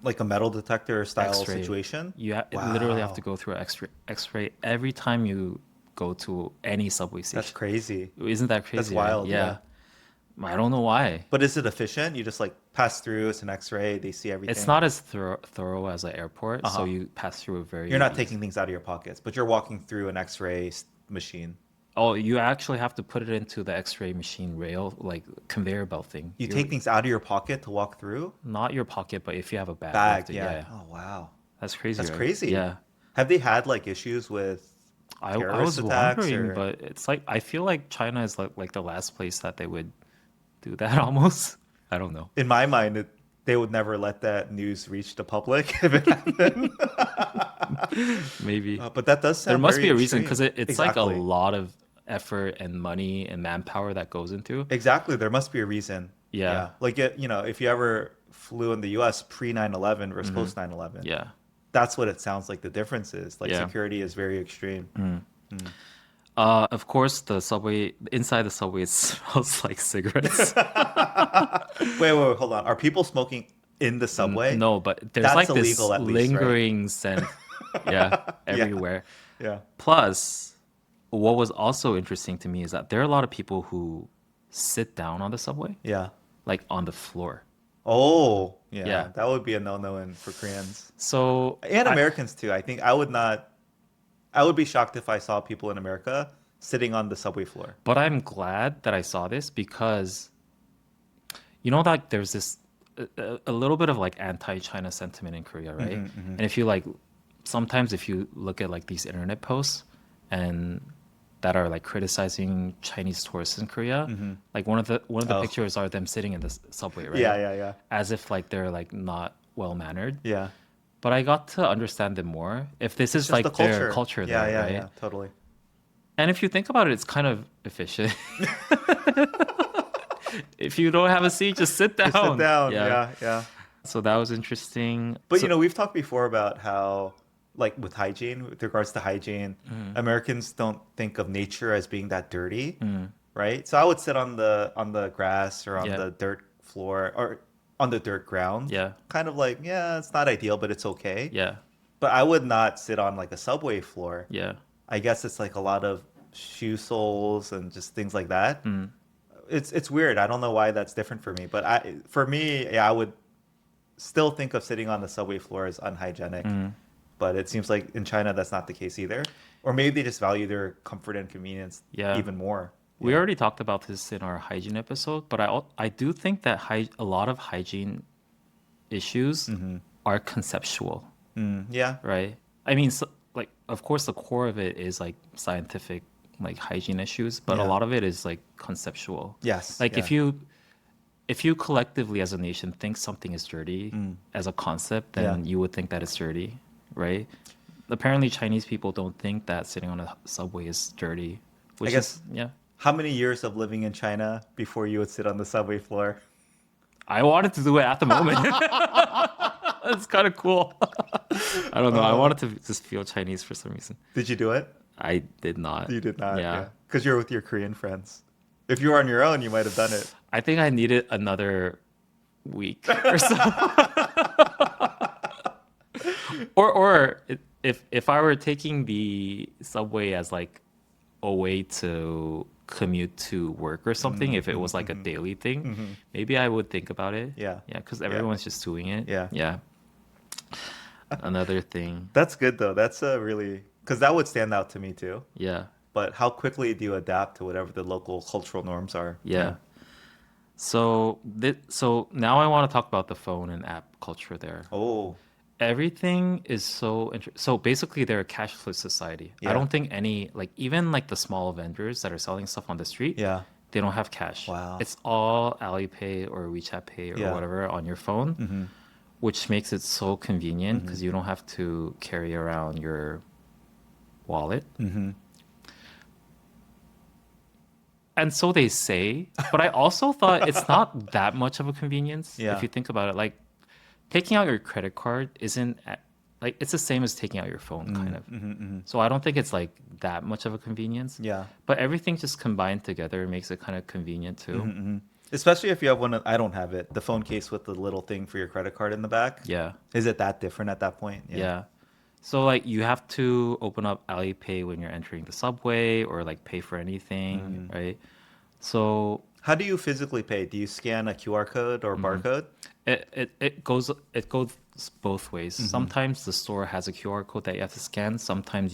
Like a metal detector style X-ray. situation? Literally have Wow. to go through an X-ray every time you go to any subway station. That's crazy. Isn't that crazy? That's right? wild, yeah. I don't know why. But is it efficient? You just like pass through, it's an X-ray, they see everything. It's not as thorough as an airport, so Uh-huh. you pass through a very. You're not taking things out of your pockets, but you're walking through an X-ray machine. Oh, you actually have to put it into the X-ray machine rail, like conveyor belt thing. You take things out of your pocket to walk through? Not your pocket, but if you have a bag. you have Bag, to- yeah. Oh, wow. That's crazy. That's right? crazy. Yeah. Have they had like issues with I terrorist was attacks? wondering, Or but it's like I feel like China is like the last place that they would do that almost. I don't know. in my mind, they would never let that news reach the public if it happened. Maybe But that does there sound must very be a reason because extreme. it's like a Exactly. lot of effort and money and manpower that goes into. Exactly. There must be a reason. Yeah. Yeah. Like, if you ever flew in the US pre 9/11 versus Hmm. post 9/11, Yeah. that's what it sounds like the difference is. Like, Yeah. security is very extreme. Mm. Mm. Of course, the subway inside the subway it smells like cigarettes. Wait, hold on. Are people smoking in the subway? No, but there's That's like this illegal at least, right? lingering scent, yeah, Yeah. everywhere. Yeah. Plus, what was also interesting to me is that there are a lot of people who sit down on the subway, Yeah. like on the floor. Oh, Yeah. yeah. That would be a no-no in for Koreans So and I, Americans too. I think I would be shocked if I saw people in America sitting on the subway floor. but I'm glad that I saw this because you know that there's this a little bit of like anti-China sentiment in Korea, right? And if you like sometimes if you look at like these internet posts and that are like criticizing Chinese tourists in Korea, like one of the Oh. pictures are them sitting in the subway, right? Yeah, yeah, yeah. As if like they're like not well mannered. Yeah. But I got to understand them more. If this It's is just the like their culture. culture Yeah, there, yeah, right? yeah. Totally. And if you think about it, it's kind of efficient. If you don't have a seat, just sit down. Just sit down. Yeah. Yeah, yeah. So that was interesting. But So, we've talked before about how, like with hygiene, with regards to hygiene, Americans don't think of nature as being that dirty, right? So I would sit on the grass or on Yeah. the dirt floor or on the dirt ground. Yeah. Kind of like, yeah, it's not ideal, but it's okay. yeah, But I would not sit on like a subway floor. yeah. I guess it's like a lot of shoe soles and just things like that. It's weird. I don't know why that's different for me, but for me, yeah, I would still think of sitting on the subway floor as unhygienic. But it seems like in China that's not the case either. Or maybe they just value their comfort and convenience Yeah. even more. We already talked about this in our hygiene episode, but I do think that a lot of hygiene issues are conceptual, Yeah. right? I mean, so, like, of course, the core of it is like scientific, like hygiene issues, but a Yeah. lot of it is like conceptual. Yes. Like yeah. if you collectively as a nation think something is dirty as a concept, then Yeah. you would think that it's dirty, right? Apparently, Chinese people don't think that sitting on a subway is dirty. Which guess- yeah. How many years of living in China before you would sit on the subway floor? I wanted to do it at the moment. It's kind of cool. I don't know. I wanted to just feel Chinese for some reason. Did you do it? I did not. You did not. Yeah. Because you're with your Korean friends. If you were on your own, you might have done it. I think I needed another week or so. or if I were taking the subway as like a way to commute to work or something, if it was like a daily thing, maybe I would think about it. Yeah. Yeah, because everyone's just doing it. Yeah. Yeah. Another thing. That's good though. That's a really because that would stand out to me too. Yeah. But how quickly do you adapt to whatever the local cultural norms are? Yeah. So now I want to talk about the phone and app culture there. Oh, Everything is so basically they're a cashless society. I Yeah. don't think any like even like the small vendors that are selling stuff on the street, yeah. they don't have cash. Wow. It's all Alipay or WeChat Pay or Yeah. whatever on your phone, which makes it so convenient because you don't have to carry around your wallet. And so they say, but I also thought it's not that much of a convenience Yeah. if you think about it. Like taking out your credit card like it's the same as taking out your phone kind of. So I don't think it's like that much of a convenience. Yeah. But everything just combined together makes it kind of convenient too. Especially if you have I don't have it. The phone case with the little thing for your credit card in the back. Yeah. Is it that different at that point? Yeah. So like you have to open up Alipay when you're entering the subway or like pay for anything, right? So How do you physically pay? Do you scan a QR code or barcode? it goes both ways. Sometimes the store has a QR code that you have to scan. Sometimes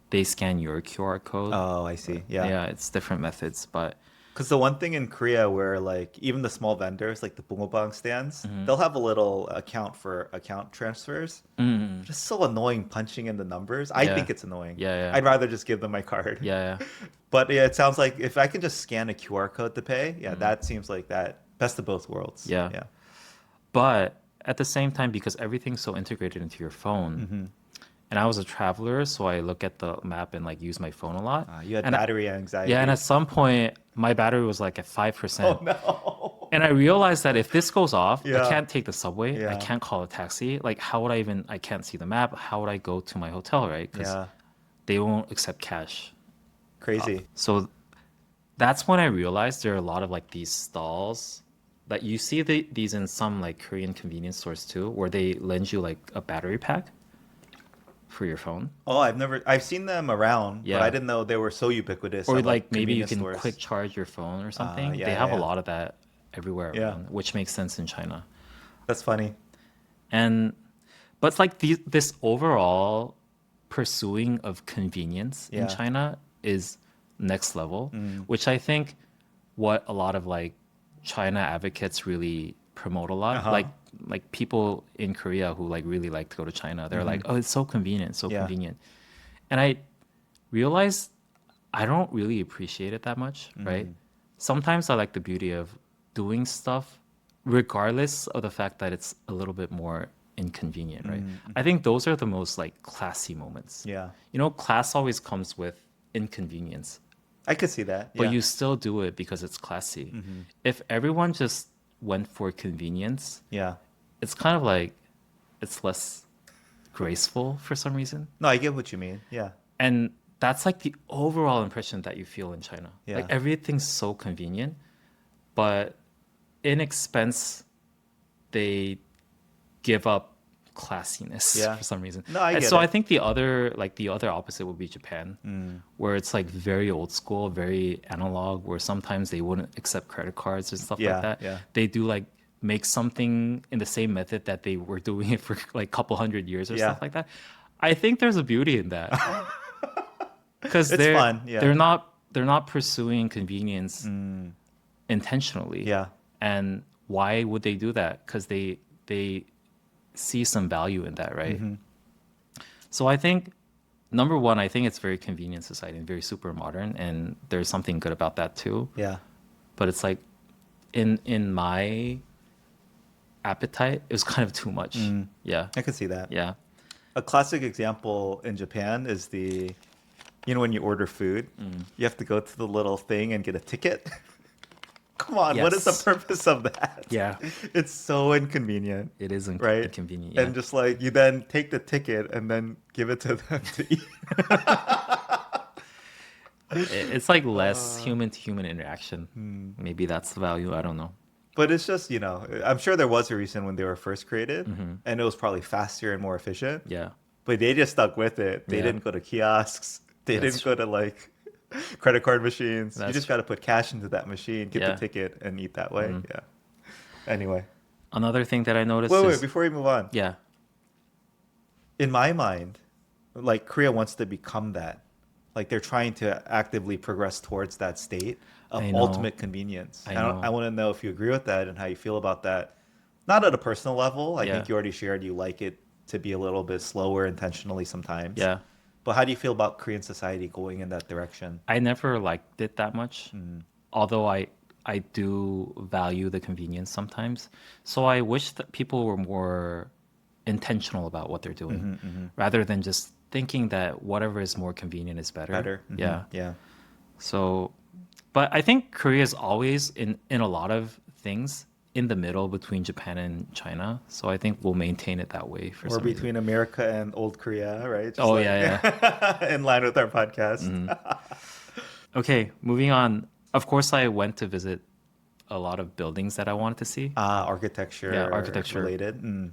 they scan your QR code. Oh, I see. Yeah. Yeah, it's different methods, but Because the one thing in Korea where like even the small vendors, like the bungeobang stands, they'll have a little account for account transfers. But it's so annoying punching in the numbers. I Yeah. think it's annoying. Yeah. I'd rather just give them my card. Yeah. But yeah, it sounds like if I can just scan a QR code to pay, yeah, that seems like that best of both worlds. Yeah. Yeah. But at the same time, because everything's so integrated into your phone, and I was a traveler, so I look at the map and like use my phone a lot. You had And battery anxiety. yeah, and at some point, my battery was like at 5%. Oh no. And I realized that if this goes off, I Yeah. can't take the subway. I Yeah. can't call a taxi. Like, how would I can't see the map. How would I go to my hotel, right? Because Yeah. they won't accept cash. Crazy. So that's when I realized there are a lot of like these stalls that you see these in some like Korean convenience stores too, where they lend you like a battery pack for your phone. Oh, I've seen them around, Yeah. but I didn't know they were so ubiquitous. Or at, like maybe you convenience can stores. quick charge your phone or something. yeah, They have yeah. a lot of that everywhere Yeah. around, which makes sense in China. That's funny. And but it's like this overall pursuing of convenience Yeah. in China is next level, which I think what a lot of like China advocates really promote a lot. Uh-huh. Like people in Korea who like really like to go to China, they're like, oh, it's so convenient, so Yeah. convenient. And I realized I don't really appreciate it that much, right? Sometimes I like the beauty of doing stuff regardless of the fact that it's a little bit more inconvenient, right? I think those are the most like classy moments. Yeah. You know, class always comes with inconvenience, I could see that. but Yeah. you still do it because it's classy. If everyone just went for convenience, Yeah. it's kind of like it's less graceful for some reason. No, I get what you mean. Yeah. And that's like the overall impression that you feel in China. Yeah. Like everything's so convenient, but in expense, they give up classiness Yeah. for some reason. No, I And get so it. I think the other opposite would be Japan, where it's like very old school, very analog, where sometimes they wouldn't accept credit cards and stuff Yeah, like that. yeah. They do like make something in the same method that they were doing it for like a couple hundred years or Yeah. stuff like that. I think there's a beauty in that. Because It's fun, yeah. they're not pursuing convenience intentionally. Yeah. And why would they do that? Because they see some value in that, right? So I think number one, I think it's very convenient society and very super modern, and there's something good about that too. Yeah. But it's like in my appetite, it was kind of too much. Yeah. I could see that. Yeah. A classic example in Japan is when you order food, you have to go to the little thing and get a ticket. Come on, what is the Yes. purpose of that? Yeah. It's so inconvenient. It is Right? inconvenient. Yeah. And just like you then take the ticket and then give it to them to eat. It's like less human to human interaction. Maybe that's the value. I don't know. But it's just, I'm sure there was a reason when they were first created, and it was probably faster and more efficient. Yeah. But they just stuck with it. They Yeah. didn't go to kiosks. They That's didn't go to like credit card machines. You That's just got to put cash into that machine, get Yeah. the ticket, and eat that way. Yeah. Anyway, Another thing that I noticed wait, is before we move on. yeah. In my mind, like Korea wants to become that. Like they're trying to actively progress towards that state of I know. ultimate convenience. I And know. I want to know if you agree with that and how you feel about that. Not at a personal level. I Yeah. think you already shared you like it to be a little bit slower intentionally sometimes. Yeah. But how do you feel about Korean society going in that direction? I never liked it that much. Although I do value the convenience sometimes. So I wish that people were more intentional about what they're doing rather than just thinking that whatever is more convenient is better. Better? Mhm. Yeah. Yeah. So, but I think Korea is always in a lot of things in the middle between Japan and China. So I think we'll maintain it that way for Or some reason. between America and old Korea, right? Just Oh, like- yeah. in line with our podcast. Okay, moving on. Of course, I went to visit a lot of buildings that I wanted to see. Architecture. Yeah, architecture. related.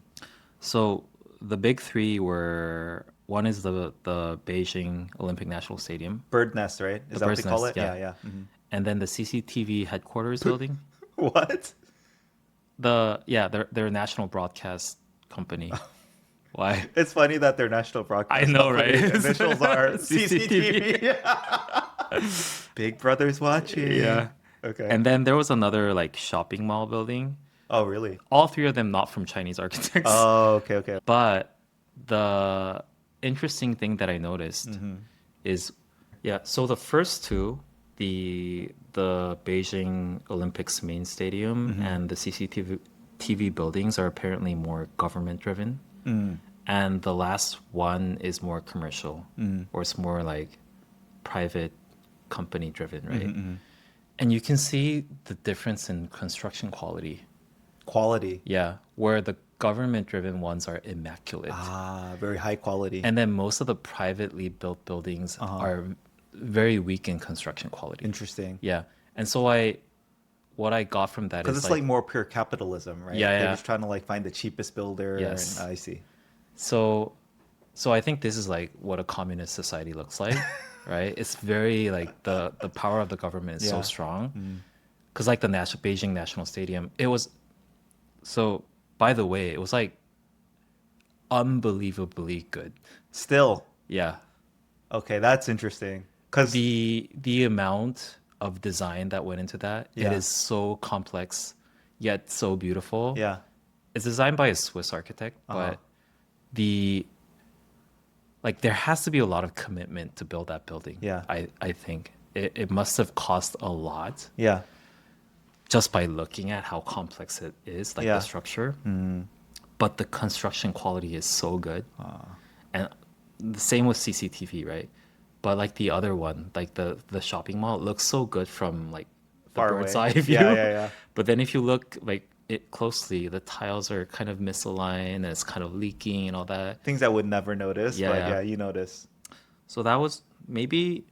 So the big three were one is the Beijing Olympic National Stadium, Bird nest, right? Is that what they bird's call nest, it? yeah. Yeah. Mhm. and then the CCTV headquarters building. What? Their national broadcast company. Why? It's funny that their national broadcast I know, company right? initials are CCTV. CCTV. Big Brother's watching. Yeah. Okay. And then there was another like shopping mall building. Oh, really? All three of them not from Chinese architects. Oh, okay, okay. But the interesting thing that I noticed is, yeah, so the first two, the Beijing Olympics main stadium and the CCTV TV buildings are apparently more government driven. And the last one is more commercial, or it's more like private company driven, right? And you can see the difference in construction quality. Quality. Yeah, where the government driven ones are immaculate. Ah, very high quality. And then most of the privately built buildings are very weak in construction quality. Interesting. Yeah. And so what I got from that Because is it's like more pure capitalism, right? Yeah, They're yeah. just trying to like find the cheapest builder. Yes. And, I see. so I think this is like what a communist society looks like, right? It's very like the power of the government is so Yeah. strong. Because like the Beijing National Stadium, it was so by the way, it was like unbelievably good. Still. Yeah. Okay, that's interesting. Because The amount of design that went into that, Yeah. it is so complex yet so beautiful. yeah. It's designed by a Swiss architect, but there has to be a lot of commitment to build that building. Yeah. I think it must have cost a lot Yeah. just by looking at how complex it is, like Yeah. the structure. But the construction quality is so good. And the same with CCTV, right? But like the other one, like the shopping mall, it looks so good from like the Far bird's away. eye view. Yeah, yeah, yeah. But then if you look like it closely, the tiles are kind of misaligned and it's kind of leaking and all that. Things I would never notice, Yeah, but yeah. yeah, you notice. So that was maybe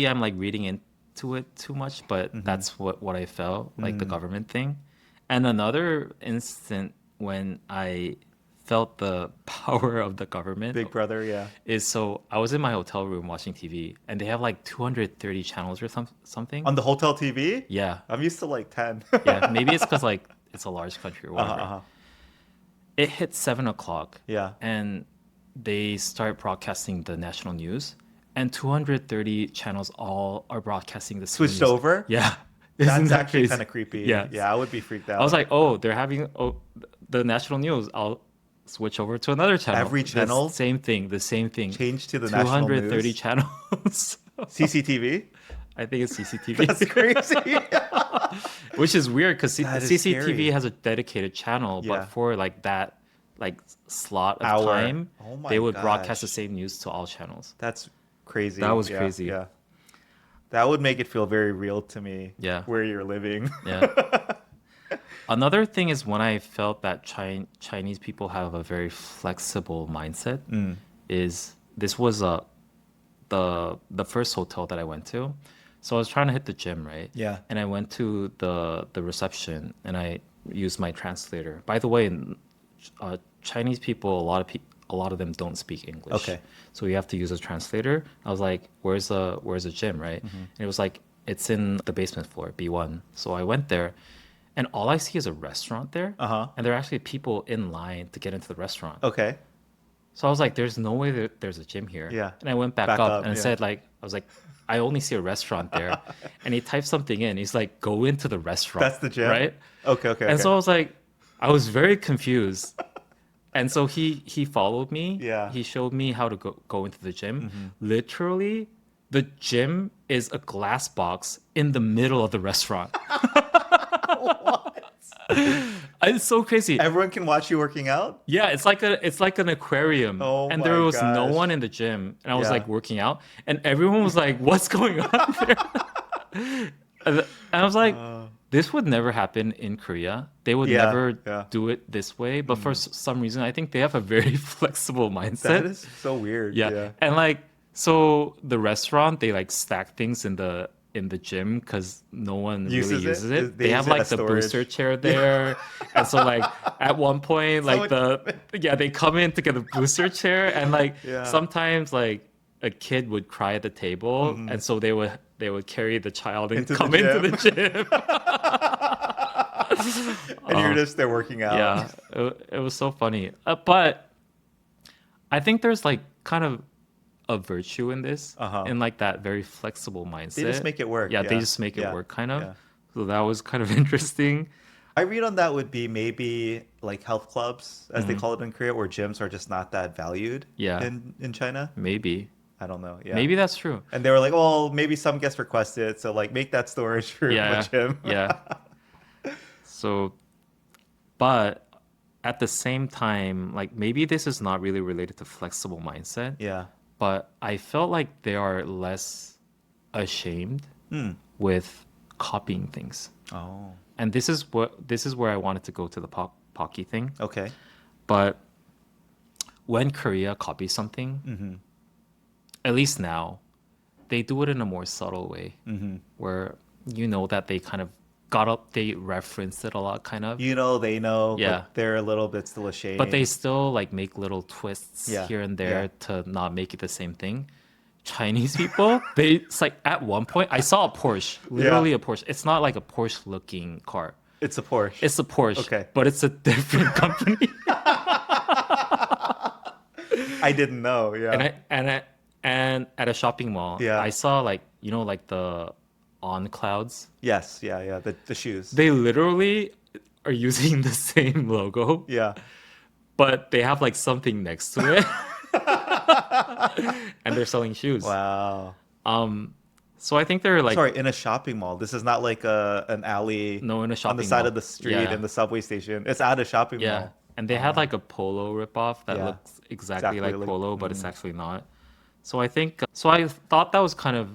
I'm like reading into it too much, but that's what I felt, like the government thing. And another instant when I felt the power of the government Big Brother, yeah. is so I was in my hotel room watching TV and they have like 230 channels or something. On the hotel TV? Yeah. I'm used to like 10. Yeah. Maybe it's because like it's a large country or whatever. Uh-huh. It hit 7 o'clock. Yeah. And they start broadcasting the national news, and 230 channels all are broadcasting the same Switched news. over? Yeah. Isn't That's that actually crazy? kind of creepy. Yeah. Yeah, I would be freaked out. I was like, oh, they're having the national news. I'll switch over to another channel. Every The channel? same thing. The same thing. Change to the national 230 news? channels. CCTV? I think it's CCTV. That's crazy. Which is weird because That is CCTV scary. has a dedicated channel, Yeah. but for like that like slot of Hour. time, Oh my they would broadcast the gosh. same news to all channels. That's crazy. That was Yeah, crazy. Yeah. That would make it feel very real to me. Yeah. Where you're living. Yeah. Another thing is when I felt that Chinese people have a very flexible mindset is this was the first hotel that I went to. So I was trying to hit the gym, right? Yeah. And I went to the reception and I used my translator. By the way, Chinese people, a lot of them don't speak English. Okay. So you have to use a translator. I was like, "Where's the gym?" Right? And it was like, "It's in the basement floor, B1." So I went there, and all I see is a restaurant there. Uh-huh. And there are actually people in line to get into the restaurant. Okay. So I was like, "There's no way that there's a gym here." Yeah. And I went back Back up, up, and it yeah. said like, I was like, "I only see a restaurant there," and he typed something in. He's like, "Go into the restaurant." That's the gym? right? Okay, okay. And okay. so I was like, I was very confused. And so he followed me. Yeah. He showed me how to go into the gym. Literally, the gym is a glass box in the middle of the restaurant. It's so crazy. Everyone can watch you working out? Yeah, it's like an aquarium. Oh and my there was no gosh. one in the gym. And I was Yeah. like working out. And everyone was like, what's going on there? And I was like, this would never happen in Korea. They would Yeah, never yeah. do it this way. But for some reason, I think they have a very flexible mindset. That is so weird. Yeah. And like, so the restaurant, they like stack things in the gym because no one Uses really it? uses it. They They use have it like as the storage. booster chair there. And so like at one point, like they come in to get a booster chair and like Yeah. sometimes like a kid would cry at the table and so they would carry the child and Into the come into the gym. And you're just there working out. Yeah, it was so funny. But I think there's like kind of a virtue in this, Uh-huh. in like that very flexible mindset. They just make it work. Yeah, they just make it Yeah. work, kind of. Yeah. So that was kind of interesting. I read on that would be maybe like health clubs, as they Mhm. call it in Korea, where gyms are just not that valued Yeah, in China. maybe. I don't know. Yeah. Maybe that's true. And they were like, well, maybe some guests requested, so like make that storage room a Yeah, gym. yeah. So, but at the same time, like maybe this is not really related to flexible mindset, Yeah. but I felt like they are less ashamed Hmm. with copying things. Oh. And this is where I wanted to go to the Pocky thing. Okay. But when Korea copies something, Mm-hmm. at least now, they do it in a more subtle way Mm-hmm. where you know that they kind of got up, they referenced it a lot, kind of. You know, they know, Yeah. but they're a little bit still But they ashamed. still like make little twists Yeah. here and Yeah. there to not make it the same thing. Chinese people, it's like at one point I saw a Porsche, literally Yeah. a Porsche. It's not like a Porsche looking car. It's a Porsche. It's a Porsche, Okay. but it's a different company. I didn't know. And Yeah. and at a shopping mall, Yeah. I saw like like the on clouds. Yes. Yeah. Yeah. The shoes. They literally are using the same logo, Yeah. but they have like something next to it, and they're selling shoes. Wow. So I think they're like Sorry, in a shopping mall. This is not like an alley no in a on the shopping side mall. of the street Yeah, in the subway station. It's at a shopping yeah. mall. And they had like a polo ripoff that Yeah. looks exactly like Exactly like- polo, but it's actually not. So I think so. I thought that was kind of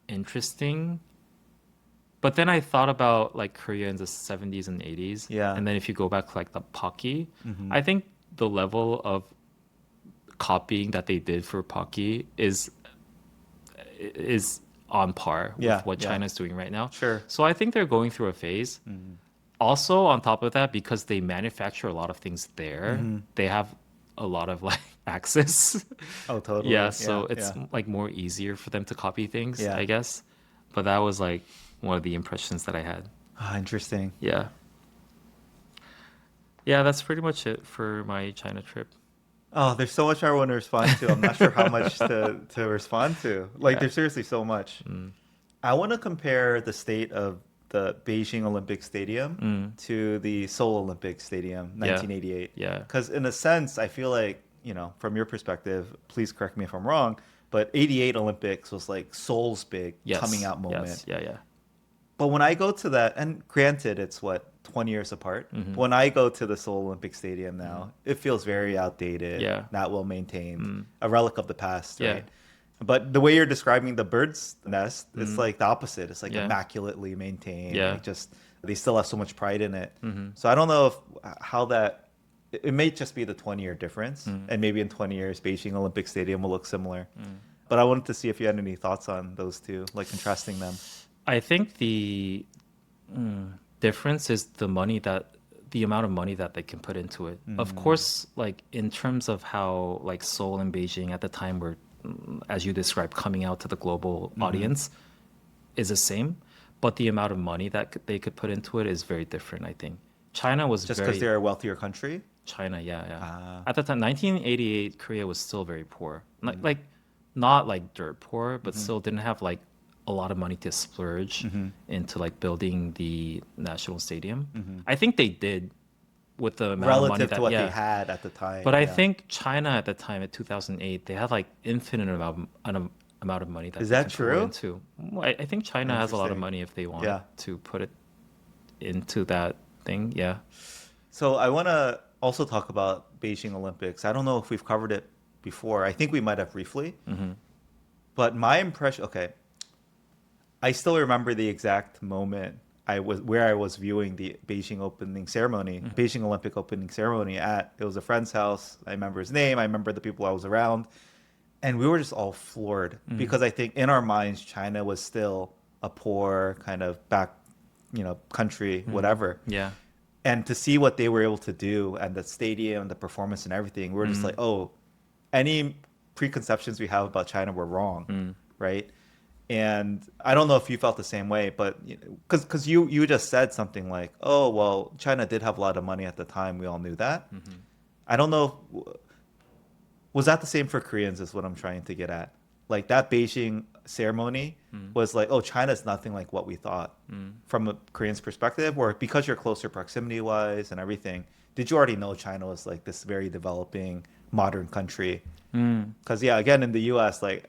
interesting. But then I thought about like Korea in the 70s and 80s. Yeah. And then if you go back to like the Pocky, Mhm. I think the level of copying that they did for Pocky is on par with Yeah, what yeah. China's doing right now. Sure. So I think they're going through a phase. Mhm. Also, on top of that, because they manufacture a lot of things there, Mhm. they have a lot of like access. Oh, totally. Yeah, so it's yeah. like more easier for them to copy things, Yeah. I guess. But that was like one of the impressions that I had. Ah, interesting. Yeah. Yeah, that's pretty much it for my China trip. Oh, there's so much I want to respond to. I'm not sure how much to respond to. Like, Yeah. there's seriously so much. Mm. I want to compare the state of the Beijing Olympic Stadium Mm. to the Seoul Olympic Stadium, Yeah. 1988. Yeah. Because in a sense, I feel like, from your perspective, please correct me if I'm wrong, but 88 Olympics was like Seoul's big Yes. coming out moment. Yes. Yeah, yeah. But when I go to that, and granted, it's what, 20 years apart. Mhm. When I go to the Seoul Olympic Stadium now, it feels very outdated, Yeah. not well maintained, Mm. a relic of the past, Yeah. right? But the way you're describing the bird's nest, it's like the opposite. It's like Yeah. immaculately maintained. Yeah. Like just they still have so much pride in it. Mhm. So I don't know how that. It may just be the 20-year difference, Mm. and maybe in 20 years, Beijing Olympic Stadium will look similar. Mm. But I wanted to see if you had any thoughts on those two, like contrasting them. I think the difference is the amount of money that they can put into it. Of course, like in terms of how like Seoul and Beijing at the time were, as you described, coming out to the global audience is the same, but the amount of money that they could put into it is very different. I think China was Just very because they're a wealthier country? China, yeah, yeah. Ah. At the time, 1988, Korea was still very poor. Like not like dirt poor, but still didn't have like a lot of money to splurge into like building the national stadium. I think they did with the amount of money Relative that to what yeah. they had at the time. But I yeah. think China at the time in 2008, they had like infinite amount of money that Is they that can put true? into. Well, I think China has a lot of Interesting. money if they want Yeah. to put it into that thing. Yeah. So I want to also talk about Beijing Olympics. I don't know if we've covered it before. I think we might have briefly. Hmm. But my impression, okay, I still remember the exact moment I was viewing the Beijing opening ceremony, Beijing Olympic opening ceremony at. It was a friend's house. I remember his name. I remember the people I was around, and we were just all floored because I think in our minds China was still a poor kind of back, country, whatever. Yeah. And to see what they were able to do and the stadium, the performance and everything, we're just like, oh, any preconceptions we have about China were wrong, right? And I don't know if you felt the same way, but because you just said something like, oh, well, China did have a lot of money at the time. We all knew that. I don't know. Was that the same for Koreans is what I'm trying to get at. Like that Beijing ceremony was like, oh, China's nothing like what we thought from a Korean's perspective, or because you're closer proximity wise and everything, did you already know China was like this very developing modern country? Because yeah, again, in the US, like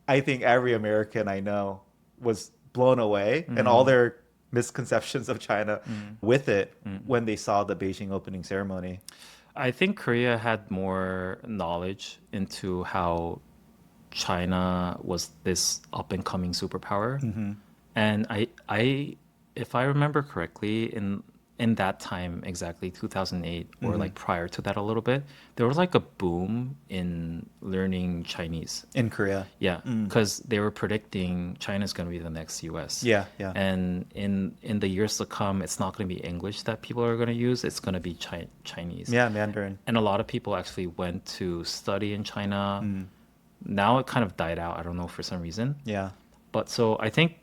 I think every American I know was blown away and all their misconceptions of China with it when they saw the Beijing opening ceremony. I think Korea had more knowledge into how China was this up and coming superpower. And if I remember correctly, in that time, exactly 2008 or like prior to that a little bit, there was like a boom in learning Chinese. In Korea. Yeah, because they were predicting China's going to be the next US. Yeah, yeah. And in the years to come, it's not going to be English that people are going to use. It's going to be Chinese. Yeah, Mandarin. And a lot of people actually went to study in China. Now it kind of died out. I don't know, for some reason. Yeah. But so I think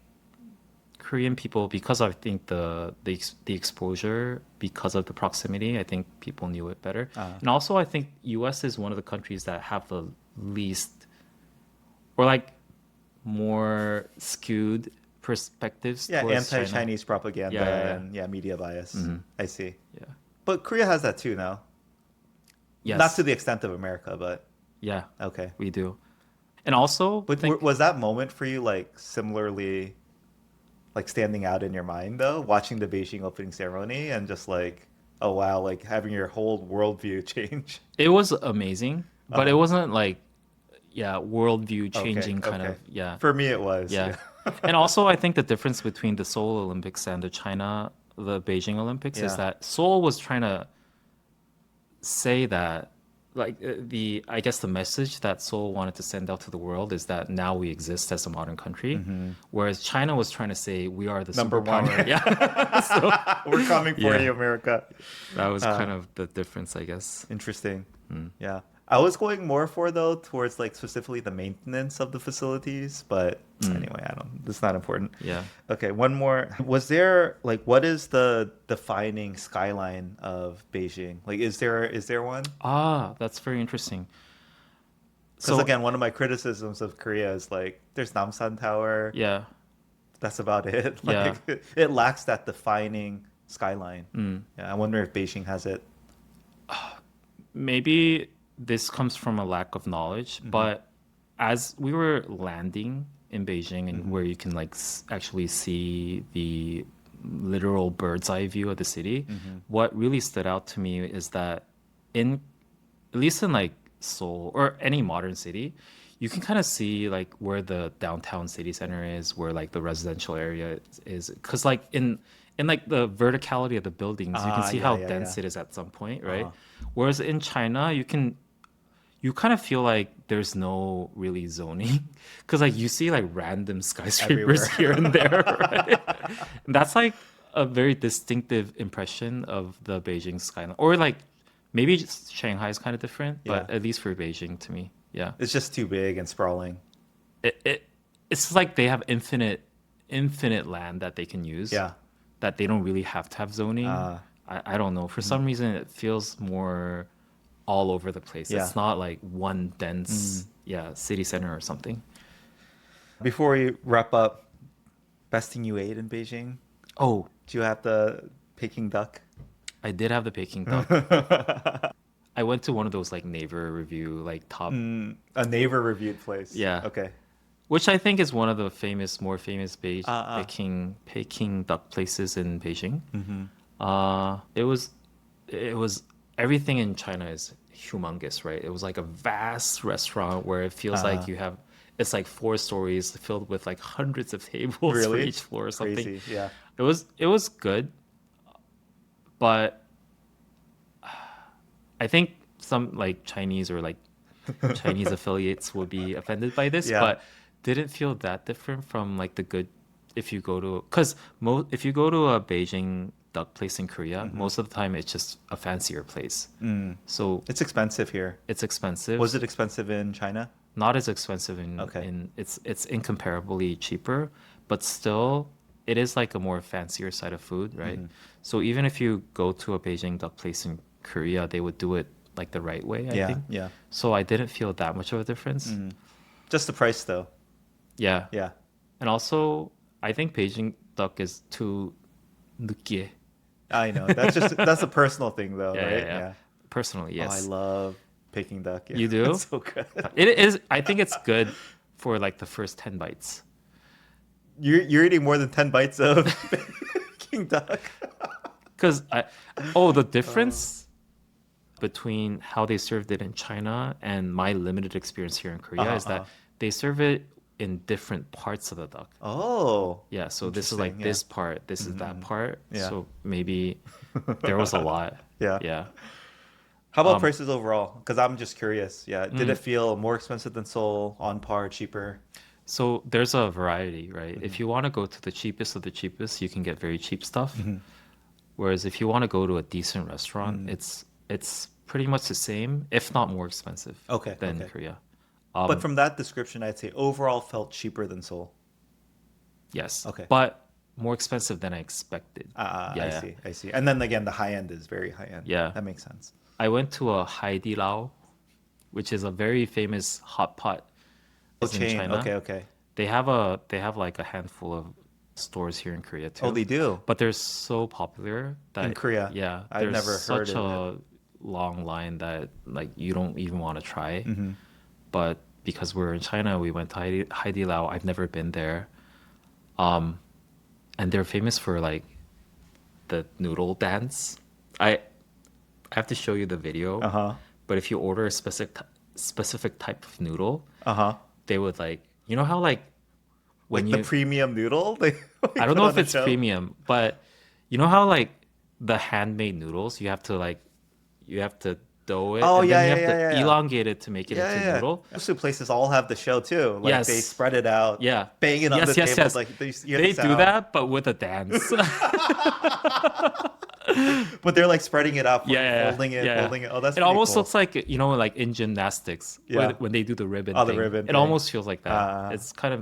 Korean people, because I think the exposure, because of the proximity, I think people knew it better. And also I think US is one of the countries that have the least, or like more skewed perspectives Yeah, towards China. anti-Chinese propaganda Yeah. and yeah, media bias. I see. Yeah. But Korea has that too now. Yes. Not to the extent of America, but Yeah, okay. we do. And also, But was that moment for you like similarly like standing out in your mind though, watching the Beijing opening ceremony and just like, oh wow, like having your whole worldview change? it was amazing, but it wasn't like, yeah, worldview changing kind of, yeah. For me, it was. Yeah. And also, I think the difference between the Seoul Olympics and the Beijing Olympics is Yeah. that Seoul was trying to say that, like, I guess the message that Seoul wanted to send out to the world is that now we exist as a modern country, whereas China was trying to say we are the Number one. superpower. Yeah. So We're coming for Yeah. you, America. that was kind of the difference, I guess. Interesting. Yeah. I was going more for though towards like specifically the maintenance of the facilities, but anyway, it's not important. Yeah. Okay, one more. Was there like what is the defining skyline of Beijing? Like is there one? Ah, that's very interesting. Because again, one of my criticisms of Korea is like there's Namsan Tower. Yeah. That's about it. Yeah. Like it lacks that defining skyline. Yeah, I wonder if Beijing has it. Maybe this comes from a lack of knowledge, but as we were landing in Beijing and where you can like actually see the literal bird's eye view of the city, what really stood out to me is that at least in like Seoul or any modern city, you can kind of see like where the downtown city center is, where like the residential area is, because like in like the verticality of the buildings, you can see how dense it is at some point, right? Whereas in China, you kind of feel like there's no really zoning, because like you see like random skyscrapers here and there, right? And that's like a very distinctive impression of the Beijing skyline, or like maybe just Shanghai is kind of different, but at least for Beijing to me, yeah, It's just too big and sprawling. It's like they have infinite land that they can use. Yeah. That they don't really have to have zoning. I don't know. For some reason, it feels more all over the place. Yeah. It's not like one dense, city center or something. Before we wrap up, best thing you ate in Beijing? Oh, Do you have the Peking duck? I did have the Peking duck. I went to one of those like Naver review, like top, A Naver reviewed place. Yeah. Okay. which I think is one of the more famous Peking duck places in Beijing. It was everything in China is humongous, right? It was like a vast restaurant where it feels like it's like 4 stories filled with like hundreds of tables for Really? each floor or something. Crazy. Yeah. It was good, but I think some like Chinese or like Chinese affiliates would be offended by this, Yeah. but didn't feel that different from like the good. If you go to, because if you go to a Beijing duck place in Korea, most of the time it's just a fancier place. So It's expensive here. it's expensive. Was it expensive in China? Not as expensive Okay. it's incomparably cheaper, but still it is like a more fancier side of food, right? So even if you go to a Beijing duck place in Korea, they would do it like the right way, I think. Yeah. So I didn't feel that much of a difference. Just the price though. Yeah. Yeah, And also, I think Beijing duck is too 느끼해. I know. That's a personal thing though, Yeah, yeah, right? yeah. Yeah. Personally, Oh, I yes. love Peking duck. Yeah, You do? it's so good. It is, I think it's good for like the first 10 bites. You're eating more than 10 bites of Peking duck. Because the Oh. difference between how they served it in China and my limited experience here in Korea Uh-huh, is that uh-huh. they serve it in different parts of the duck. Oh, Yeah, so this is interesting. like Yeah. this part, this is that Mm-mm. part. Yeah. So maybe there was a lot. Yeah. Yeah. How about Um, prices overall? Because I'm just curious. Yeah. Did it mm, feel more expensive than Seoul, on par, cheaper? so there's a variety, right? Hmm. If you want to go to the cheapest of the cheapest, you can get very cheap stuff. Hmm. Whereas if you want to go to a decent restaurant, Mm. it's pretty much the same, if not more expensive Okay, than okay. Korea. But Um, from that description, I'd say overall felt cheaper than Seoul. yes, Okay. but more expensive than I expected. I Yeah, see. I see. And then again, the high end is very high end. yeah. That makes sense. I went to a Haidilao, which is a very famous hot pot Oh, is in chain. China. Okay, okay. They have like a handful of stores here in Korea Oh, too. they do But they're so popular in that Korea. yeah, I've there's never heard such of it. a long line that like you don't even want to try. Hmm. But because we're in China, we went to Haidilao. I've never been there. Um, and they're famous for like the noodle dance. I have to show you the video, Uh-huh. but if you order a specific type of noodle, Uh-huh. they would like you know how like when Like the you premium noodle they I don't put know on if the it's show. premium, but you know how like the handmade noodles, you have to dough it Oh, and then yeah, you yeah, have yeah, to yeah, yeah. elongate it to make it Yeah, into yeah, yeah. noodle. Most food places all have the show too. Like they Yes. spread it out, Yeah. bang it on the Yes, yes, table. yes. Like you hear the They do sound. that, but with a dance. But they're like spreading it out for Yeah, you, yeah, folding it, yeah. Yeah. folding it. Oh, that's It pretty almost cool. looks like, you know, like in gymnastics Yeah. when they do the ribbon Oh, the thing. ribbon It thing. almost feels like that. Uh, It's kind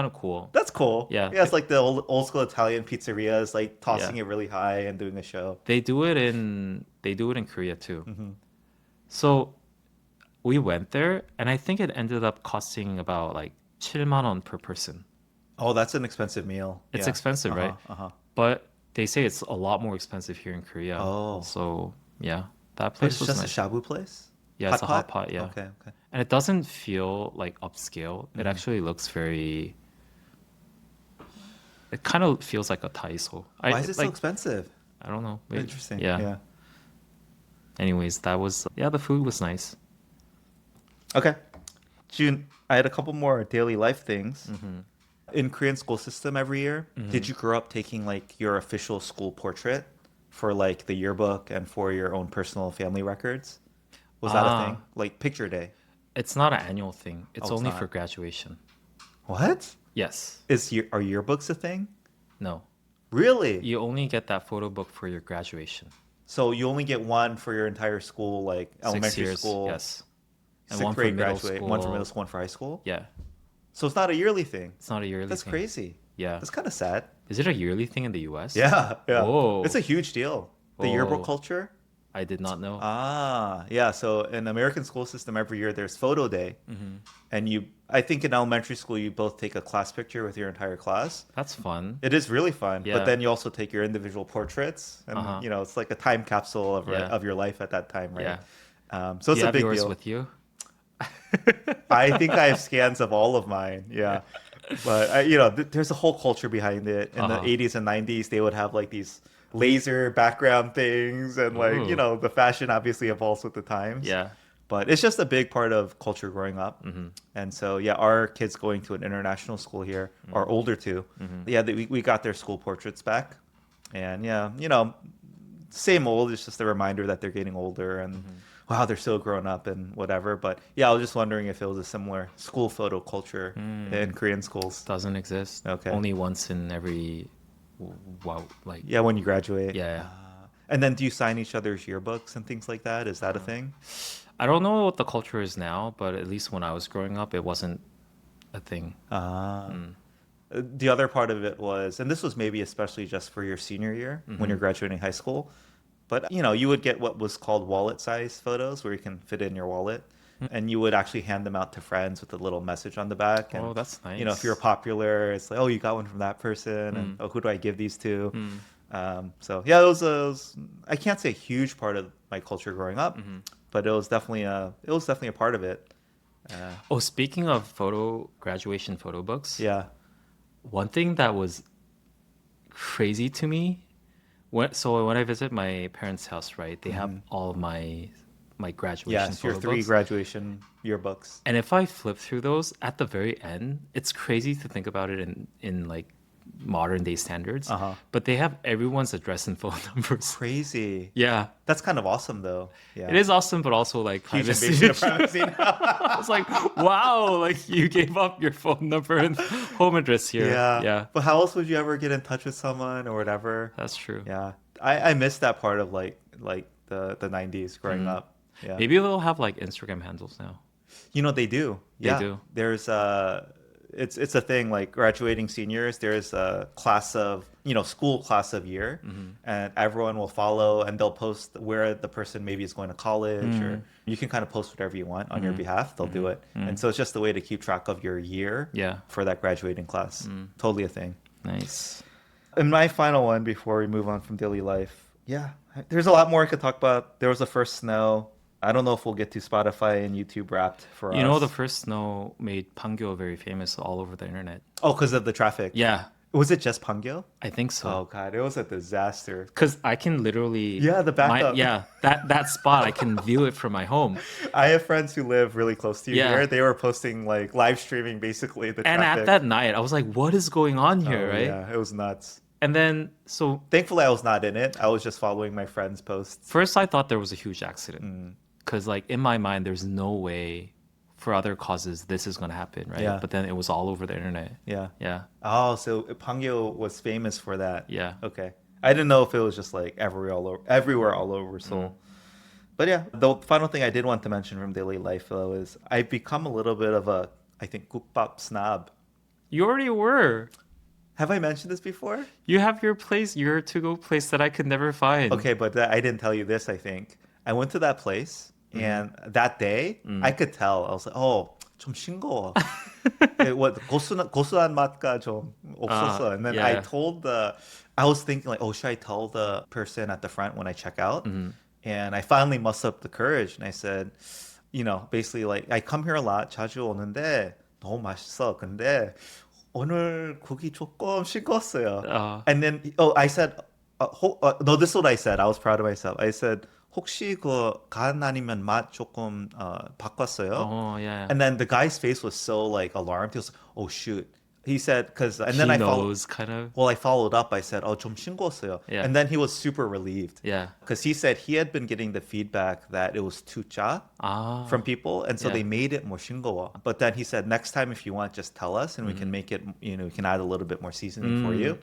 of cool. that's cool. Yeah. Yeah, it's like the old school Italian pizzerias, like Yeah. tossing it really high and doing a show. They do it in Korea too. Hmm. So we went there and I think it ended up costing about like 7만 원 per person. Oh, that's an expensive meal. It's Yeah. expensive, Uh-huh. right? Uh-huh. But they say it's a lot more expensive here in Korea. Oh. So, yeah, that But place it's was just a nice. shabu place? Yeah, Hot it's a hot pot? pot, yeah. Okay, okay. And it doesn't feel like upscale. It Mhm. actually looks very. It kind of feels like a Taiso. Why is it so like expensive? I don't know. Maybe- Interesting. Yeah. Yeah. Anyways, that was the food was nice. Okay. June, I had a couple more daily life things. Hmm. In Korean school system every year, did you grow up taking like your official school portrait for like the yearbook and for your own personal family records? Was that a thing? Ah, Like picture day? it's not an annual thing. It's Oh, it's only for not. graduation. What? Yes. Are yearbooks a thing? No. Really? You only get that photo book for your graduation. So you only get one for your entire school, like 6 elementary years. school, Yes. And sixth one for grade middle graduate, one for school. middle school, one for high school. Yeah. So it's not a yearly thing. It's not a yearly That's thing. crazy. Yeah. That's kind of sad. Is it a yearly thing in the US? Yeah, yeah. Whoa. It's a huge deal. The yearbook Whoa. culture. I did not know. Yeah. So in American school system, every year there's photo day, Hmm. and I think in elementary school you both take a class picture with your entire class. That's fun. It is really fun, Yeah. but then you also take your individual portraits, and Uh-huh. it's like a time capsule Yeah. of your life at that time, right? Yeah. So Do it's you a have big yours deal. with you? I think I have scans of all of mine. Yeah. But there's a whole culture behind it. In the Uh-huh. 80s and 90s, they would have like these laser background things, and like, Ooh. the fashion obviously evolves with the times. Yeah. But it's just a big part of culture growing up. Hmm. And so, yeah, our kids going to an international school here, or older too. Yeah, we got their school portraits back. And yeah, same old. It's just a reminder that they're getting older and wow, they're so grown up and whatever. But yeah, I was just wondering if it was a similar school photo culture in Korean schools. Doesn't exist. Okay. Only once in every wow, like Yeah, when you graduate. yeah. And then do you sign each other's yearbooks and things like that? Is that a thing? I don't know what the culture is now, but at least when I was growing up, it wasn't a thing. The other part of it was, and this was maybe especially just for your senior year when you're graduating high school, but you would get what was called wallet size photos where you can fit in your wallet. and you would actually hand them out to friends with a little message on the back. And Oh, that's nice. you know, if you're popular, it's like, oh, you got one from that person, and oh, who do I give these to? So yeah, it was I can't say a huge part of my culture growing up, but it was definitely a part of it. Oh, speaking of graduation photo books, Yeah. one thing that was crazy to me, when I visit my parents' house, right, they have all of my graduation Yes, your photo 3 books. graduation yearbooks. And if I flip through those at the very end, it's crazy to think about it in like modern day standards. Uh-huh. But they have everyone's address and phone numbers. Crazy. Yeah. That's kind of awesome, though. Yeah. It is awesome, but also like Huge privacy. invasion of privacy. I was like, wow, like you gave up your phone number and home address here. Yeah. Yeah. But how else would you ever get in touch with someone or whatever? That's true. Yeah. I miss that part of like the 90s growing up. Yeah. Maybe they'll have like Instagram handles now. You know, they do. They Yeah. do. There's it's a thing, like graduating seniors, there's a class of, you know, school class of year, and everyone will follow, and they'll post where the person maybe is going to college, or you can kind of post whatever you want on your behalf. They'll do it. And so it's just a way to keep track of your year Yeah. for that graduating class. Totally a thing. Nice. And my final one before we move on from daily life. Yeah, there's a lot more I could talk about. There was the first snow. I don't know if we'll get to Spotify and YouTube Wrapped for us. You know, the first snow made Pangyo very famous all over the internet. Oh, because of the traffic. Yeah, Was it just Pangyo? I think so. Oh god, it was a disaster. Because I can literally The backup. that spot I can view it from my home. I have friends who live really close to you Yeah. here. They were posting like live streaming basically the And traffic. at that night, I was like, "What is going on here?" Oh, Right? Yeah, it was nuts. And then Thankfully, I was not in it. I was just following my friends' posts. first I thought there was a huge accident because like in my mind, there's no way for other causes this is gonna happen, right? Yeah. But then it was all over the internet. Yeah. Yeah. Oh, so Pangyo was famous for that. Yeah. Okay. I didn't know if it was just like everywhere all over Seoul. But yeah, the final thing I did want to mention from daily life though is I've become a little bit of a, I think, Gukbap snob. You already were. Have I mentioned this before? You have your place, your to-go place that I could never find. Okay, but I didn't tell you this, I think. I went to that place, and that day, I could tell. I was like, oh, 좀 싱거워. 고소한 맛가 좀 없었어. And then yeah. I was thinking like, oh, should I tell the person at the front when I check out? And I finally mustered up the courage, and I said, you know, basically like, I come here a lot, 자주 오는데 너무 맛있어. 근데 오늘 고기 조금 싱거웠어요. And then, I said, no, this is what I said. I was proud of myself. I said, 혹시 간 아니면 맛 조금 바꿨어요? Oh, yeah. And then the guy's face was so like alarmed. He was like, oh shoot. He said, and then he I knows, kind of. Well, I followed up. I said, 좀 싱거웠어요. Yeah. And then he was super relieved. Yeah. Because he said he had been getting the feedback that it was too 짜 from people. And so Yeah. they made it more 싱거워. But then he said, next time if you want, just tell us and we can make it, you know, we can add a little bit more seasoning for you.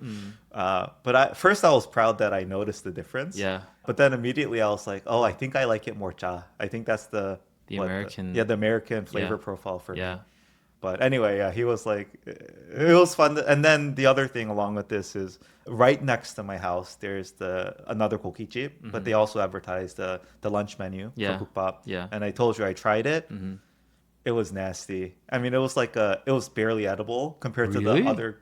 But first I was proud that I noticed the difference. Yeah. But then immediately I was like, oh, I think I like it more 짜. I think that's the American. the American flavor Yeah. profile for me. Yeah. But anyway, yeah, he was like, it was fun. And then the other thing along with this is right next to my house, there's another 고깃집, but they also advertise the lunch menu Yeah. for Gukbap. Yeah. And I told you I tried it. It was nasty. I mean, it was like it was barely edible compared to Really? the other.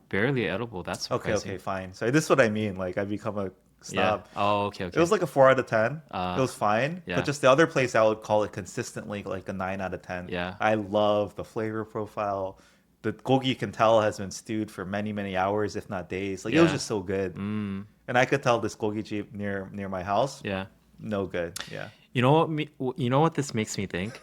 Barely edible. That's Okay, surprising. fine. So this is what I mean. Like I've become a Yeah. snob. Oh, okay. It was like a 4 out of 10. Uh, it was fine. yeah. But just the other place, I would call it consistently like a 9 out of 10. Yeah. I love the flavor profile. The gogi, you can tell, has been stewed for many, many hours, if not days. Like it was Yeah. just so good. And I could tell this gogi jeep near my house, Yeah. no good. Yeah. You know what? You know what this makes me think?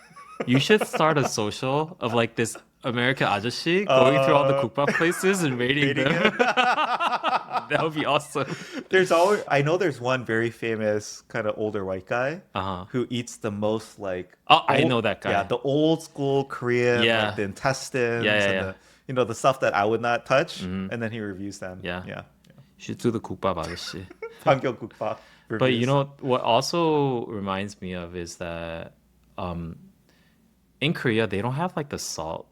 You should start a social of like this American ajashi going through all the Gukbap places and rating them. That would be awesome. I know there's one very famous kind of older white guy who eats the most like. Oh, I know that guy. Yeah, the old school Korean, Yeah. like the intestines, Yeah, and yeah. the stuff that I would not touch, and then he reviews them. Yeah. Yeah. You should do the Gukbap ajashi. Pangyo Gukbap But you reviews. know what also reminds me of is that in Korea they don't have like the salt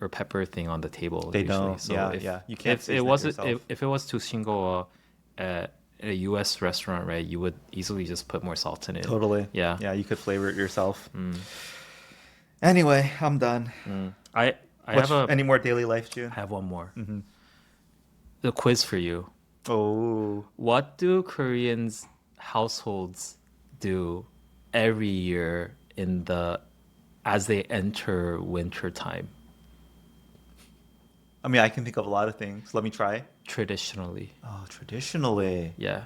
or pepper thing on the table. They usually. don't. So Yeah, if, yeah. You can't If season it it wasn't, yourself. if it was too single at a U.S. restaurant, right, you would easily just put more salt in it. Totally. Yeah. Yeah, you could flavor it yourself. Anyway, I'm done. I have Any more daily life, June? I have one more. The quiz for you. Oh, What do Koreans households do every year as they enter winter time? I mean, I can think of a lot of things. Let me try. Traditionally. Oh, traditionally. Yeah.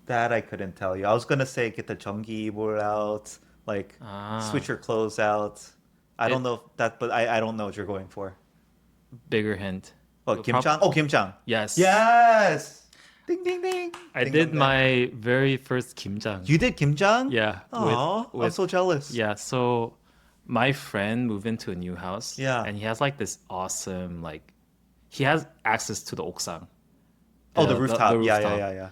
That I couldn't tell you. I was gonna say get the jeongi 이불 out, like Ah. switch your clothes out. I don't It- know if that, but I don't know what you're going for. Bigger hint. Oh, You'll prob- Kimjang? Oh, Kimjang. Yes. Yes. Ding ding ding. I Ding did dong, ding. my very first Kimjang. You did Kimjang? Yeah. Oh, I'm so jealous. Yeah, so my friend moved into a new house. Yeah. And he has like this awesome he has access to the 옥상. Oh, the rooftop. the Yeah, rooftop. yeah.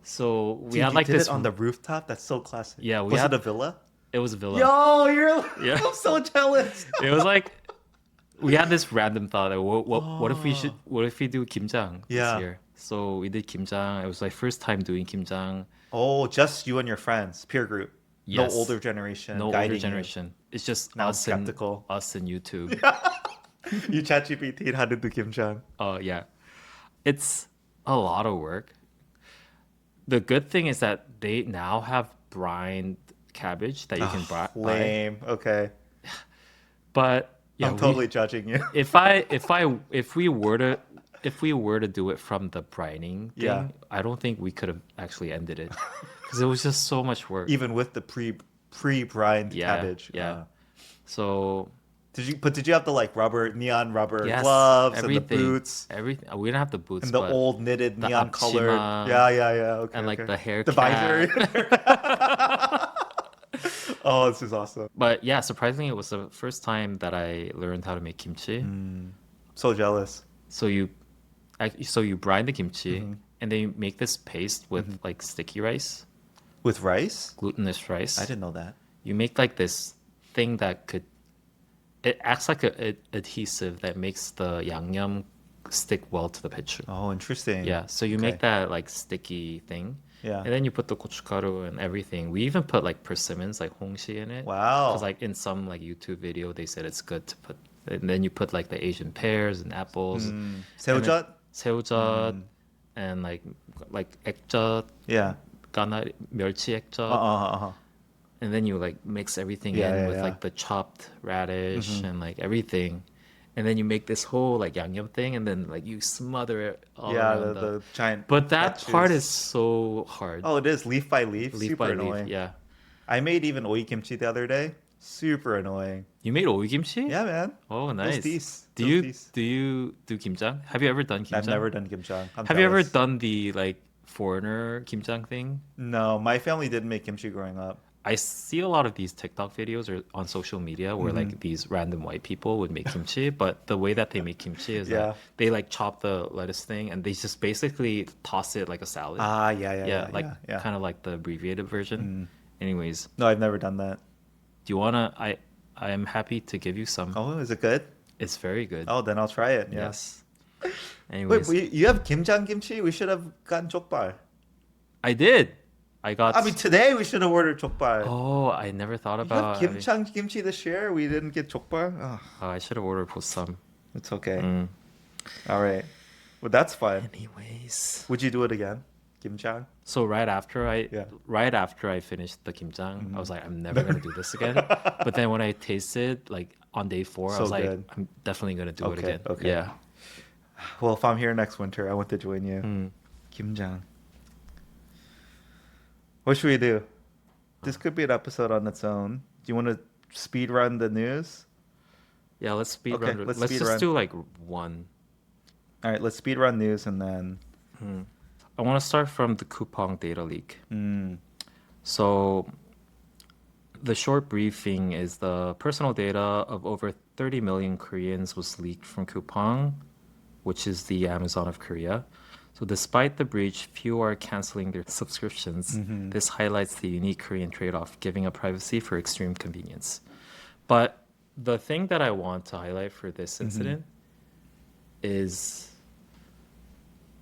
So we Dude, had you like did this it on the rooftop. That's so classic. Yeah, we was had- it a villa? it was a villa. Yo, you're. Yeah. I'm so jealous. It was like we had this random thought like, what if we do Kimjang Yeah. this year? So we did Kimjang. It was like first time doing Kimjang. Oh, just you and your friends, peer group. Yes. No older generation. No guiding older you. generation. It's just Now I'm us and skeptical. YouTube. You ChatGPT how to do Kimjang. Oh yeah. It's a lot of work. The good thing is that they now have brined cabbage that you can buy. Lame. Okay. But yeah, I'm totally judging you. if we were to do it from the brining thing, Yeah. I don't think we could have actually ended it because it was just so much work. Even with the pre-brined Yeah, cabbage. yeah. So Did you have the like neon rubber yes, gloves everything, and the boots everything. We didn't have the boots, and the but old knitted the neon colored? 앞치마 Yeah. Okay. and like okay. the hair the cap. visor. Oh, this is awesome. But yeah, surprisingly, it was the first time that I learned how to make kimchi. So jealous. So you brine the kimchi Mm-hmm. and then you make this paste with like sticky rice, With rice? glutinous rice. I didn't know that. You make like this thing it acts like a adhesive that makes the yangnyeom stick well to the pechu. Oh, interesting. Yeah, so you Okay. make that like sticky thing. Yeah. And then you put the gochugaru and everything. We even put like persimmons, like hongshi in it. Wow. Because like in some like YouTube video, they said it's good to put. And then you put like the Asian pears and apples, 새우젓? 새우젓, and like 액젓, Yeah. 까나리, 멸치 액젓. Uh-huh. And then you like mix everything Yeah, in yeah, with yeah. like the chopped radish and like everything. And then you make this whole like yangnyeom thing, and then like you smother it all Yeah, around the giant. But that lettuce. part is so hard. Oh, it is leaf by leaf. Leaf Super by annoying. leaf, yeah. I made even oi kimchi the other day. Super annoying. You made oigimchi? Yeah, man. Oh, nice. These. Do you do kimjang? Have you ever done kimjang? I've never done kimchi. Have you ever done the like foreigner kimjang thing? No, my family didn't make kimchi growing up. I see a lot of these TikTok videos or on social media where like these random white people would make kimchi, but the way that they make kimchi is Yeah. that they like chop the lettuce thing and they just basically toss it like a salad. Ah, yeah. Kind of like the abbreviated version. Anyways, No, I've never done that. do you wanna? I am happy to give you some. Oh, is it good? It's very good. Oh, then I'll try it. Yeah. Yes. Wait, Anyways, you have kimjang kimchi? We should have gotten jokbal. I did. I got. I mean, today we should have ordered jokbal. Oh, I never thought You about. have kimjang kimchi this year? We didn't get jokbal? Oh, I should have ordered 보쌈. it's okay. Mm. All right. Well, that's fun. Anyways, Would you do it again? Kimjang? so right after Yeah. I finished the kimjang, I was like, I'm never gonna do this again. But then when I tasted like on day 4, I So was like, good. I'm definitely gonna do it Okay, again. okay. Yeah. Well, if I'm here next winter, I want to join you. Mm. Kimjang. What should we do? This could be an episode on its own. Do you want to speed run the news? Yeah. Let's speed Okay, run. let's Let's speed just run. do like one. All right, let's speed run news and then. I want to start from the Coupang data leak. Mm, So, the short briefing is the personal data of over 30 million Koreans was leaked from Coupang, which is the Amazon of Korea. So, despite the breach, few are canceling their subscriptions. This highlights the unique Korean trade off, giving up privacy for extreme convenience. But the thing that I want to highlight for this incident is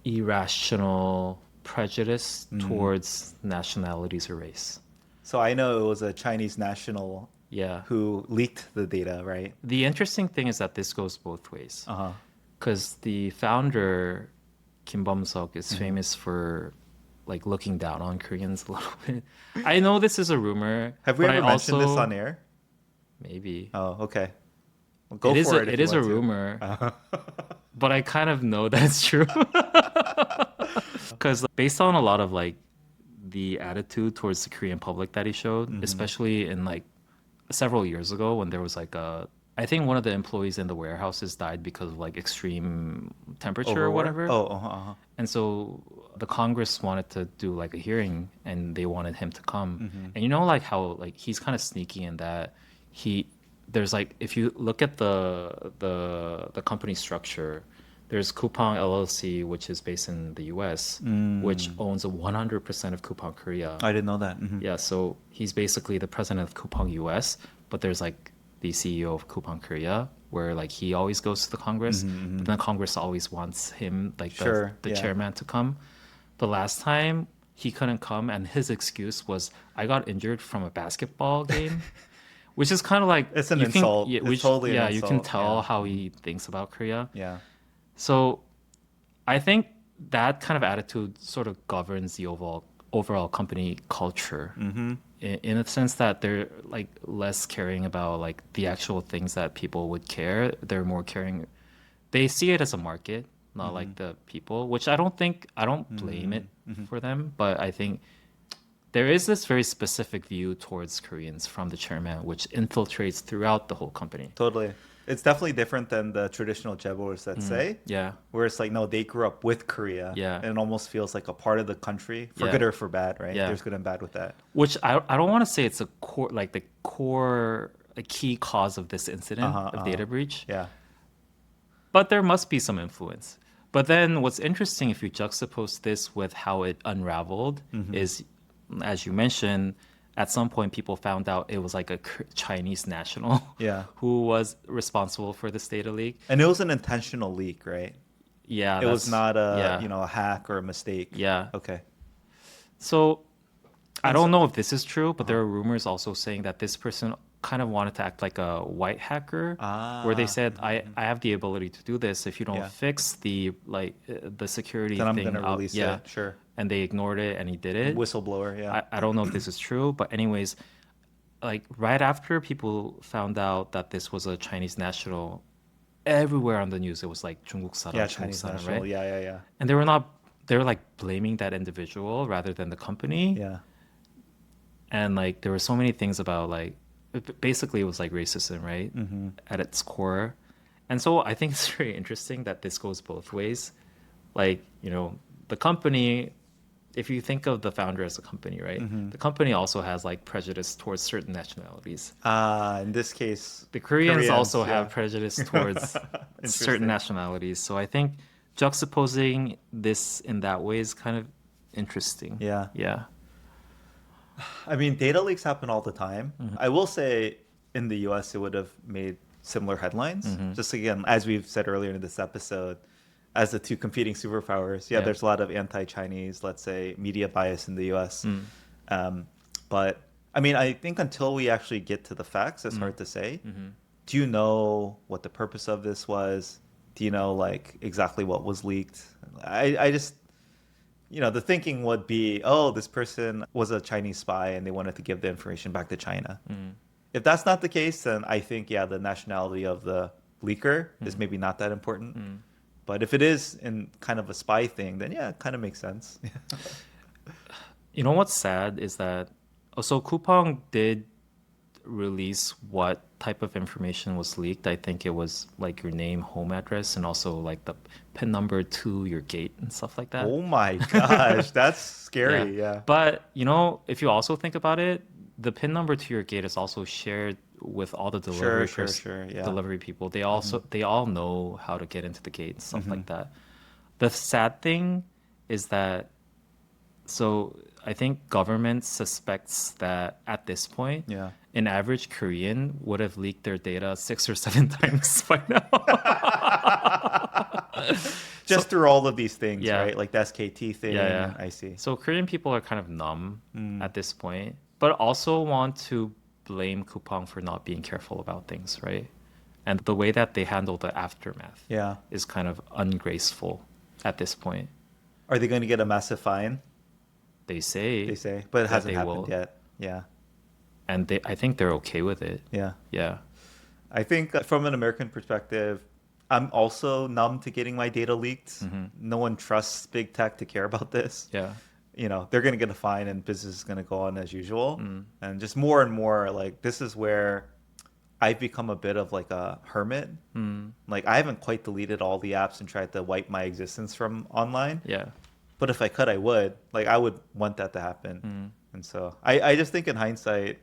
irrational prejudice towards nationalities or race. So I know it was a Chinese national Yeah. who leaked the data, right? The interesting thing is that this goes both ways. Uh-huh. Because the founder, Kim Bum-seok, is famous for like looking down on Koreans a little bit. I know this is a rumor, Have we but ever I mentioned this also on air? maybe Oh, okay. Well, go it is for it if it you is a want to. rumor, Uh-huh. but I kind of know that's true. Because based on a lot of like the attitude towards the Korean public that he showed, especially in like several years ago when there was like a I think one of the employees in the warehouses died because of like extreme temperature or Overwork? whatever. Oh, uh-huh. And so the Congress wanted to do like a hearing and they wanted him to come. And you know like how like he's kind of sneaky in that he there's like if you look at the company structure, there's Coupang LLC, which is based in the US, which owns 100% of Coupang Korea. I didn't know that. Yeah, so he's basically the president of Coupang US, but there's like the CEO of Coupang Korea, where like he always goes to the Congress, but then Congress always wants him, like Sure, the yeah. chairman, to come. The last time he couldn't come, and his excuse was, "I got injured from a basketball game," which is kind of like It's an you can- insult. yeah, It's which, totally an yeah, you can insult, tell yeah. how he thinks about Korea. Yeah. So I think that kind of attitude sort of governs the overall company culture in a sense that they're like less caring about like the actual things that people would care. They're more caring. They see it as a market, not like the people, which I don't blame it for them, but I think there is this very specific view towards Koreans from the chairman, which infiltrates throughout the whole company. Totally. It's definitely different than the traditional Jaeboers that say, Yeah. where it's like, no, they grew up with Korea. Yeah. And it almost feels like a part of the country, for Yeah. good or for bad, right? Yeah. There's good and bad with that. Which I don't want to say it's a core like the core a key cause of this incident of data breach, Yeah. but there must be some influence. But then what's interesting if you juxtapose this with how it unraveled is, as you mentioned, at some point people found out it was like a Chinese national Yeah. who was responsible for this data leak. And it was an intentional leak, right? Yeah, It was not a, yeah. a hack or a mistake. Yeah. Okay. So I don't know if this is true, but there are rumors also saying that this person kind of wanted to act like a white hacker, where they said, "I have the ability to do this. If you don't Yeah. fix the the security Then I'm thing, going to out- release yeah." it. Sure. And they ignored it, and he did it. Whistleblower, yeah. I don't know if this is true, but anyways, like right after people found out that this was a Chinese national, everywhere on the news it was like 중국 사람, Yeah, 중국 Chinese 사람, national. right? Yeah. And they were like blaming that individual rather than the company. Yeah. And like there were so many things about like basically it was like racism, right? At its core. And so I think it's very interesting that this goes both ways. Like, the company, if you think of the founder as a company, right? The company also has like prejudice towards certain nationalities. In this case, The Koreans also yeah. have prejudice towards certain nationalities. So I think juxtaposing this in that way is kind of interesting. Yeah. Yeah. I mean, data leaks happen all the time. Mm-hmm. I will say in the US, it would have made similar headlines. Mm-hmm. Just again, as we've said earlier in this episode, as the two competing superpowers, Yeah. there's a lot of anti-Chinese, let's say, media bias in the US. But I mean, I think until we actually get to the facts, it's hard to say. Do you know what the purpose of this was? Do you know like exactly what was leaked? I just, the thinking would be, oh, this person was a Chinese spy and they wanted to give the information back to China. If that's not the case, then I think, the nationality of the leaker is maybe not that important. But if it is in kind of a spy thing, then it kind of makes sense. You know what's sad is that so Coupang did release what type of information was leaked. I think it was like your name, home address, and also like the PIN number to your gate and stuff like that. Oh my gosh, that's scary. Yeah. But if you also think about it, the PIN number to your gate is also shared with all the delivery Sure, yeah. delivery people. They also they all know how to get into the gate and stuff like that. The sad thing is that I think government suspects that at this point, an average Korean would have leaked their data 6 or 7 times by now. Just through all of these things, Yeah. right? Like the SKT thing. Yeah. I see. So Korean people are kind of numb at this point, but also want to blame Coupang for not being careful about things, right? And the way that they handle the aftermath Yeah. is kind of ungraceful at this point. Are they going to get a massive fine? They say, They say, but it that hasn't they happened will. yet. Yeah. And I think they're okay with it. Yeah. Yeah. I think from an American perspective, I'm also numb to getting my data leaked. No one trusts big tech to care about this. Yeah. You know, they're going to get a fine and business is going to go on as usual. And just more and more, like, this is where I've become a bit of like a hermit. Like, I haven't quite deleted all the apps and tried to wipe my existence from online. Yeah. But if I could, I would. Like, I would want that to happen. And so I just think in hindsight,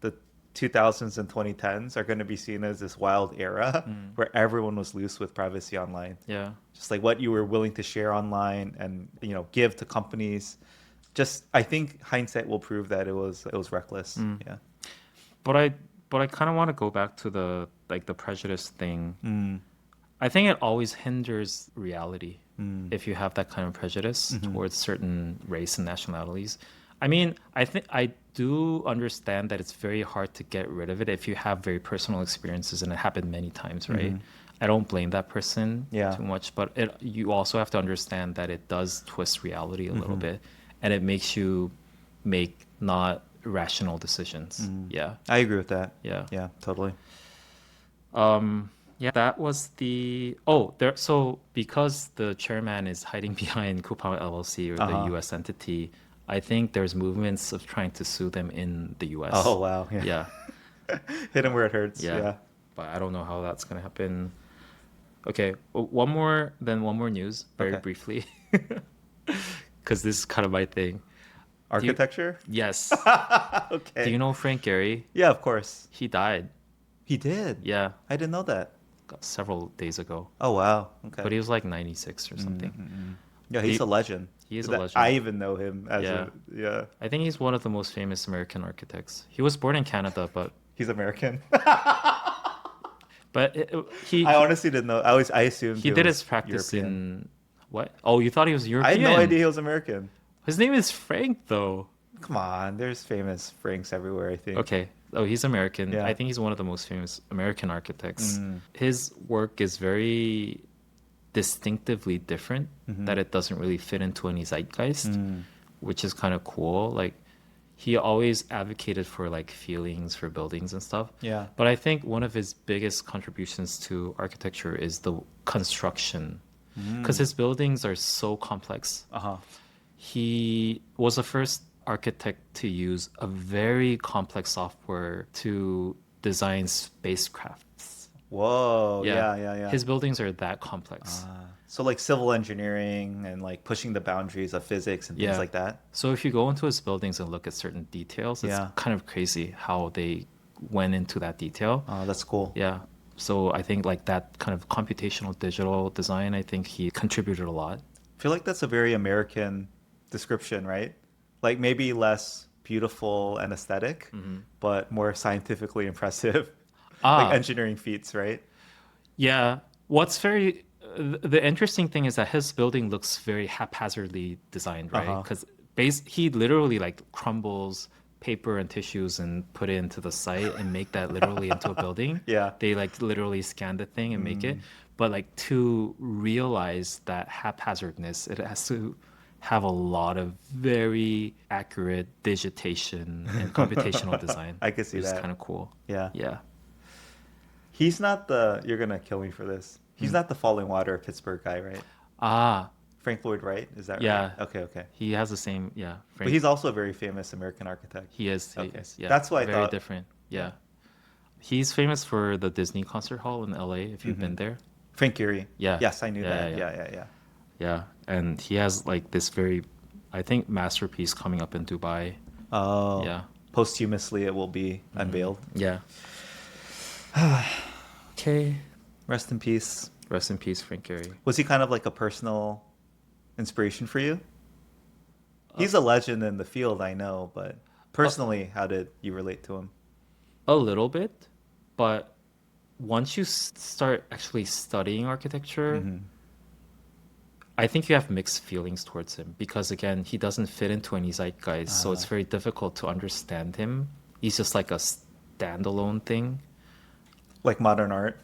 the 2000s and 2010s are going to be seen as this wild era where everyone was loose with privacy online. Yeah. Just like what you were willing to share online and, you know, give to companies. Just, I think hindsight will prove that it was reckless. Yeah. But I kind of want to go back to the prejudice thing. I think it always hinders reality if you have that kind of prejudice towards certain race and nationalities. I mean, I think I do understand that it's very hard to get rid of it if you have very personal experiences, and it happened many times, right? I don't blame that person too much, but you also have to understand that it does twist reality a little bit, and it makes you make not rational decisions. Yeah. I agree with that. Yeah. Yeah, totally. Yeah, that was so because the chairman is hiding behind Coupang LLC or the US entity, I think there's movements of trying to sue them in the US. Oh, wow. Yeah. Yeah. Hit him where it hurts. Yeah. Yeah. But I don't know how that's going to happen. Okay, one more news very briefly. Cuz this is kind of my thing. Architecture? Yes. Okay. Do you know Frank Gehry? Yeah, of course. He died. He did? Yeah, I didn't know that. several days ago. Oh, wow. Okay. But he was like 96 or something. Yeah, he's he- a legend. he is a That- legend. I even know him as Yeah. yeah. I think he's one of the most famous American architects. He was born in Canada, but He's American. he I honestly didn't know. I assumed he did was his practice European. in what? Oh, you thought he was I European? had no idea he was American. His name is Frank, though. Come on, there's famous Franks everywhere, I think. Okay. Oh, he's American. Yeah. I think he's one of the most famous American architects. His work is very distinctively different, that it doesn't really fit into any zeitgeist, which is kind of cool. Like, he always advocated for like feelings for buildings and stuff. Yeah. But I think one of his biggest contributions to architecture is the construction, because his buildings are so complex. He was the first architect to use a very complex software to design spacecrafts. Whoa. Yeah. His buildings are that complex. So like civil engineering and like pushing the boundaries of physics and things like that. So if you go into his buildings and look at certain details, it's kind of crazy how they went into that detail. Oh, that's cool. Yeah. So I think like that kind of computational digital design, I think he contributed a lot. I feel like that's a very American description, right? Like maybe less beautiful and aesthetic, but more scientifically impressive. Like engineering feats, right? Yeah. The interesting thing is that his building looks very haphazardly designed, right? Because he literally like crumbles paper and tissues and put it into the site and make that literally into a building. Yeah. They like literally scan the thing and make it. But like to realize that haphazardness, it has to have a lot of very accurate digitation and computational design. I can see which that. is kind of cool. Yeah. Yeah. He's not you're going to kill me for this. He's not the Falling Water Pittsburgh guy, right? Ah, Frank Lloyd Wright, is that yeah. right? Okay. He has the same, But he's also a very famous American architect. He is. Okay. Yeah. That's why I very thought. different. Yeah. He's famous for the Disney concert hall in LA, if you've been there. Frank Gehry. Yeah. Yes, I knew that. Yeah. Yeah. Yeah. And he has like this very, I think, masterpiece coming up in Dubai. Oh. Yeah. Posthumously, it will be unveiled. Yeah. Okay. Rest in peace. Rest in peace, Frank Gehry. Was he kind of like a personal inspiration for you? He's a legend in the field, I know, but personally, how did you relate to him? A little bit, but once you start actually studying architecture, I think you have mixed feelings towards him because, again, he doesn't fit into any zeitgeist, so it's very difficult to understand him He's just like a standalone thing. Like modern art.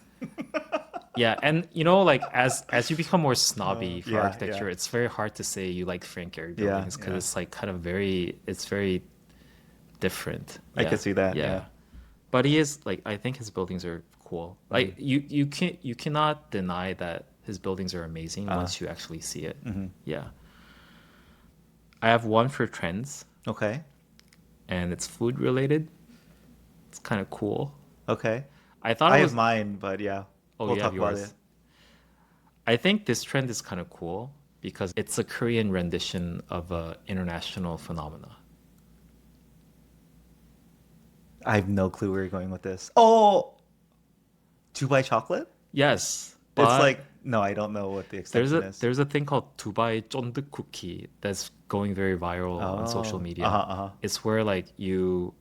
Yeah, and like as you become more snobby for yeah, architecture, yeah. it's very hard to say you like Frank Gehry Yeah, buildings because yeah. it's like kind of it's very different. I Yeah, could see that, yeah. yeah. But he is like I think his buildings are cool. Like you cannot deny that his buildings are amazing once you actually see it. Yeah. I have one for trends, Okay. and it's food related. It's kind of cool. Okay. I thought I it have was. mine, but yeah, Oh, we'll you have talk about it. yours. I think this trend is kind of cool because it's a Korean rendition of a international phenomena. I have no clue where you're going with this. Oh, Dubai chocolate? Yes, It's but like no, I don't know what the there's extension a is. there's a thing called Dubai 쫀득 cookie that's going very viral on social Oh, media. uh-huh. It's where like you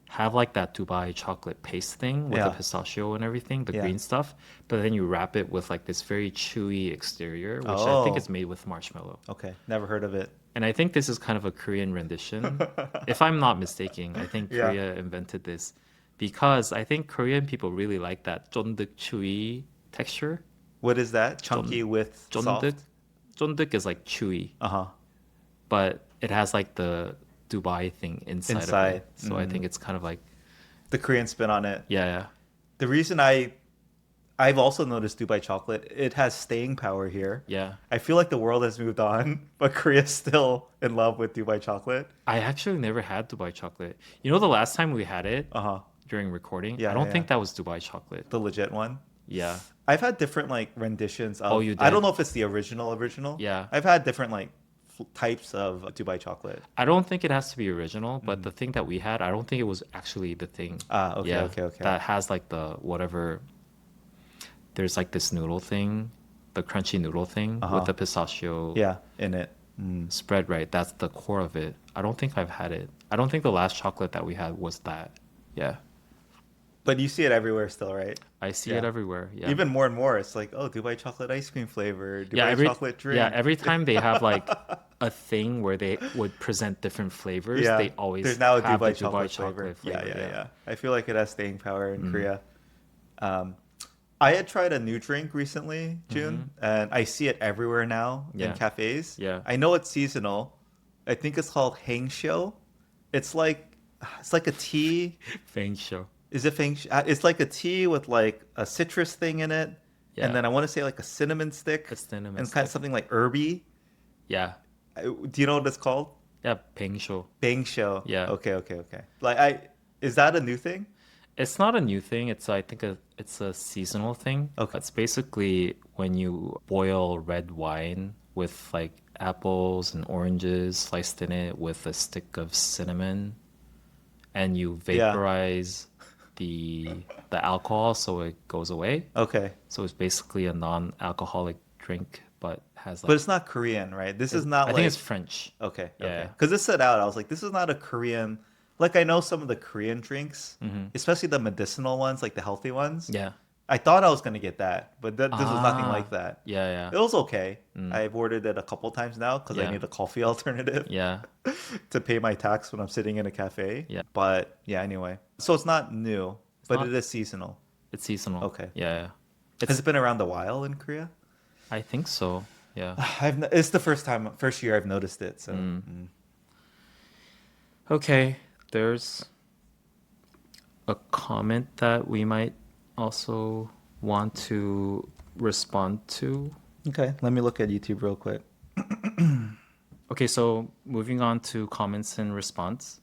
have like that Dubai chocolate paste thing with the Yeah, pistachio and everything, the yeah. green stuff, but then you wrap it with like this very chewy exterior, which I think is Oh, made with marshmallow. okay. Never heard of it. And I think this is kind of a Korean rendition. If I'm not mistaken, I think Yeah. Korea invented this because I think Korean people really like that 쫀득 chewy texture. What is that? 쫀 Chunky with 쫀득 soft? 쫀득 is like chewy, Uh-huh. but it has like the Dubai thing inside of Inside. it. So I think it's kind of like The Korean spin on it. yeah, The reason I've also noticed Dubai chocolate, it has staying power here. yeah. I feel like the world has moved on, but Korea's still in love with Dubai chocolate. I actually never had Dubai chocolate. You know, the last time we had it Uh-huh. during recording, Yeah, I don't yeah, think yeah. that was Dubai chocolate. The legit one. Yeah. I've had different like renditions Oh, of you I don't did? know if it's the original. Yeah. I've had different like types of Dubai chocolate. I don't think it has to be original, but the thing that we had, I don't think it was actually the thing. Ah, okay, Yeah, okay. that has like the whatever. There's like this noodle thing, the crunchy noodle thing with the pistachio Yeah, in it. spread, right? That's the core of it. I don't think I've had it. I don't think the last chocolate that we had was that. Yeah, But you see it everywhere still, right? I see Yeah. it everywhere. Yeah. Even more and more, it's like, oh, Dubai chocolate ice cream flavor, Dubai yeah, chocolate drink. every time they have like a thing where they would present different flavors, Yeah, they always there's now a have Dubai the Dubai chocolate flavor. flavor. Yeah. I feel like it has staying power in Korea. I had tried a new drink recently, June, and I see it everywhere now in Yeah. cafes. Yeah. I know it's seasonal. I think it's called Hangshou. It's like a tea. Feng show. Is it Feng? It's like a tea with like a citrus thing in it, Yeah. and then I want to say like a cinnamon stick, A cinnamon and kind of stick. something like herby. Yeah. Do you know what it's called? Yeah, Peng show. Bang show. Yeah. Okay. Is that a new thing? It's not a new thing. I think it's a seasonal thing. Okay. It's basically when you boil red wine with like apples and oranges sliced in it with a stick of cinnamon, and you Yeah. vaporize the alcohol so it goes away. Okay. So it's basically a non-alcoholic drink, but has But like it's not Korean, right? This is not I like think it's French. okay. Yeah. Because it said out, I was like, this is not a Korean. Like I know some of the Korean drinks, especially the medicinal ones, like the healthy ones. Yeah. I thought I was gonna get that, but this was nothing like that. Yeah, It yeah. was okay. I've ordered it a couple times now because I Yeah. need a coffee alternative Yeah. to pay my tax when I'm sitting in a cafe. Yeah. But yeah, anyway. So it's not new, but not- it is seasonal. It's seasonal. Okay. Yeah, yeah. Has it been around a while in Korea? I think so. Yeah. It's the first year I've noticed it. So Okay, there's a comment that we might also want to respond to. okay, let me look at YouTube real quick. Okay, so moving on to comments and response.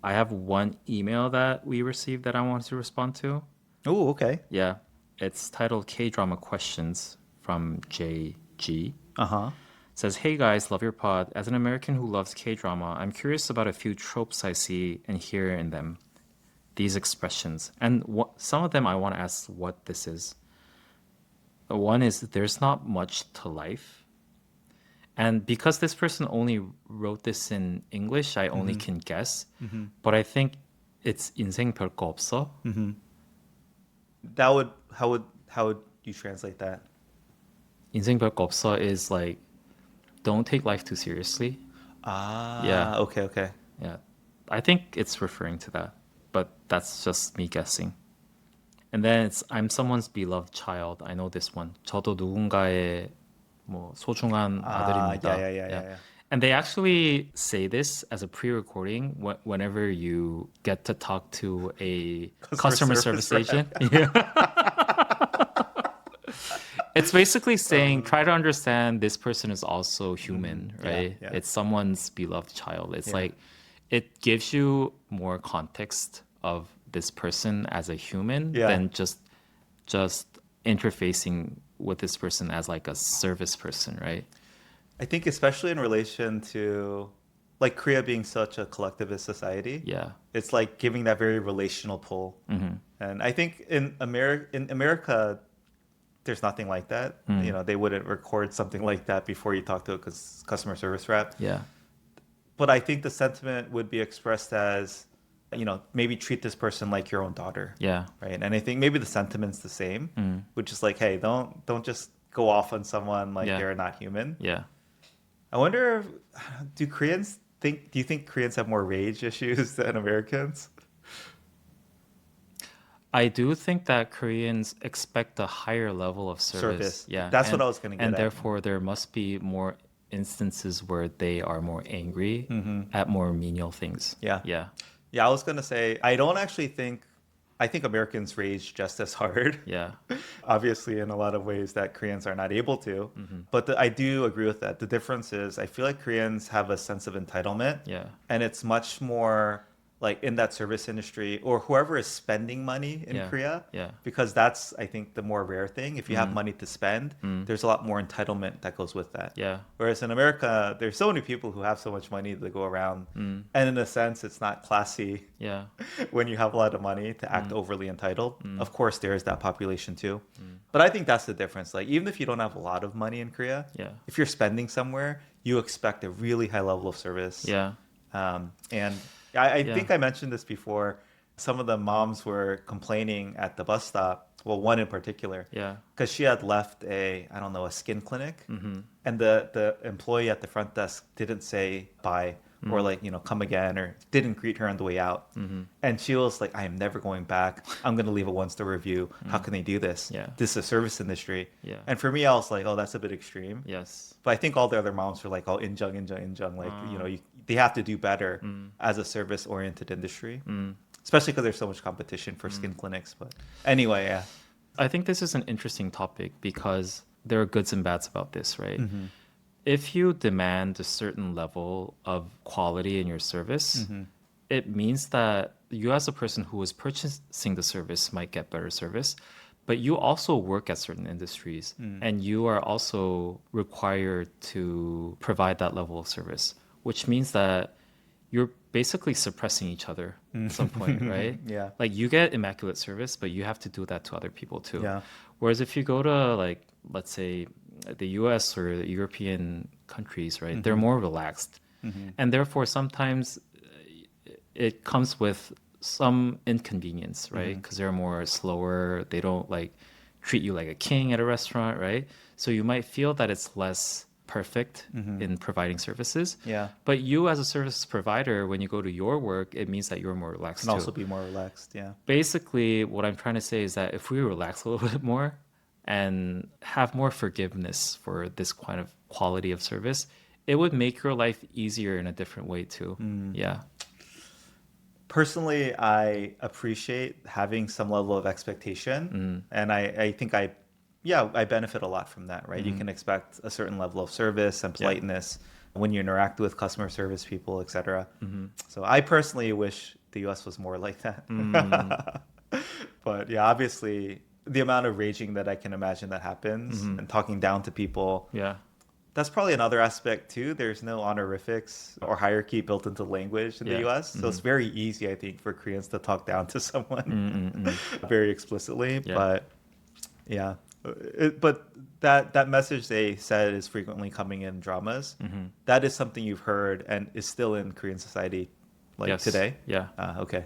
I have one email that we received that I want to respond to. Oh, okay. Yeah, it's titled K-Drama Questions from JG. Uh-huh. Says, hey guys, love your pod. As an American who loves K-drama, I'm curious about a few tropes I see and hear in them. These expressions. And some of them I want to ask what this is. One is, there's not much to life. And because this person only wrote this in English, I only can guess. But I think it's 인생 별거 없어. How would you translate that? 인생 별거 없어 is like, don't take life too seriously. Ah, Yeah. okay. Yeah. I think it's referring to that. but that's just me guessing. And then it's I'm someone's beloved child. I know this one. 저도 누군가의 뭐 소중한 아들입니다. Yeah. And they actually say this as a pre-recording whenever you get to talk to a customer service agent. Yeah. It's basically saying try to understand this person is also human, right? Yeah. It's someone's beloved child. It's Yeah. like it gives you more context of this person as a human than just interfacing with this person as like a service person, right? I think especially in relation to like Korea being such a collectivist society, Yeah. it's like giving that very relational pull. And I think in America, there's nothing like that. You know, they wouldn't record something like that before you talk to a customer service rep. Yeah. But I think the sentiment would be expressed as, you know, maybe treat this person like your own daughter. Yeah. Right. And I think maybe the sentiment's the same, which is like, hey, don't just go off on someone like they're not human. Yeah. I wonder, do you think Koreans have more rage issues than Americans? I do think that Koreans expect a higher level of service. Yeah. That's what I was going to get and at. therefore, there must be more instances where they are more angry at more menial things. Yeah. Yeah. Yeah, I was going to say, I think Americans rage just as hard. Yeah. Obviously, in a lot of ways that Koreans are not able to. But I do agree with that. The difference is I feel like Koreans have a sense of entitlement. Yeah. And it's much more like in that service industry or whoever is spending money in Korea. Yeah. Because that's, I think, the more rare thing. If you have money to spend, there's a lot more entitlement that goes with that. Yeah. Whereas in America, there's so many people who have so much money to go around. And in a sense, it's not classy Yeah. when you have a lot of money to act overly entitled. Of course, there is that population too. But I think that's the difference. Like, even if you don't have a lot of money in Korea, if you're spending somewhere, you expect a really high level of service. Yeah. And I think I mentioned this before. Some of the moms were complaining at the bus stop. Well, one in particular. Yeah. Because she had left a skin clinic. And the employee at the front desk didn't say bye or like, you know, come again or didn't greet her on the way out. And she was like, I am never going back. I'm going to leave a 1-star review. How can they do this? Yeah. This is a service industry. Yeah. And for me, I was like, oh, that's a bit extreme. Yes. But I think all the other moms were like, oh, injung. Like, you know, they have to do better as a service-oriented industry, especially because there's so much competition for skin clinics. But anyway, yeah. I think this is an interesting topic because there are goods and bads about this, right? If you demand a certain level of quality in your service, it means that you as a person who is purchasing the service might get better service, but you also work at certain industries and you are also required to provide that level of service, which means that you're basically suppressing each other at some point, right? Yeah. Like you get immaculate service, but you have to do that to other people too. Yeah. Whereas if you go to like, let's say the US or the European countries, right, they're more relaxed. And therefore sometimes it comes with some inconvenience, right? Because they're more slower. They don't like treat you like a king at a restaurant, right? So you might feel that it's less perfect in providing services. Yeah. But you as a service provider, when you go to your work, it means that you're more relaxed Can too. also be more relaxed. Yeah. Basically, what I'm trying to say is that if we relax a little bit more and have more forgiveness for this kind of quality of service, it would make your life easier in a different way too. Yeah. Personally, I appreciate having some level of expectation. And I think I benefit a lot from that, right? You can expect a certain level of service and politeness when you interact with customer service people, etc. So I personally wish the US was more like that. But yeah, obviously the amount of raging that I can imagine that happens and talking down to people. Yeah. That's probably another aspect too. There's no honorifics or hierarchy built into language in the US. So it's very easy, I think, for Koreans to talk down to someone very explicitly. Yeah. But yeah. But that message they said is frequently coming in dramas. That is something you've heard and is still in Korean society like today? Yeah. Okay.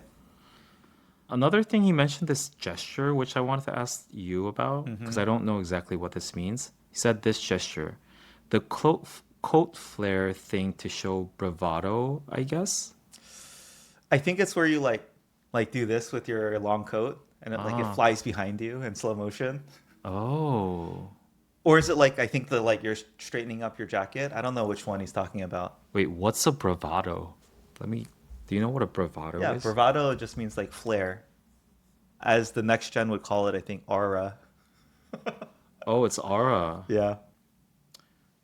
Another thing he mentioned, this gesture, which I wanted to ask you about, because I don't know exactly what this means. He said this gesture, the coat flare thing to show bravado, I guess. I think it's where you like like do this with your long coat, and it flies behind you in slow motion. Oh. Or is it like I think the like you're straightening up your jacket? I don't know which one he's talking about. Wait, what's a bravado? Do you know what a bravado Yeah, is? bravado just means like flair. As the next gen would call it, I think aura. Oh, it's aura. Yeah.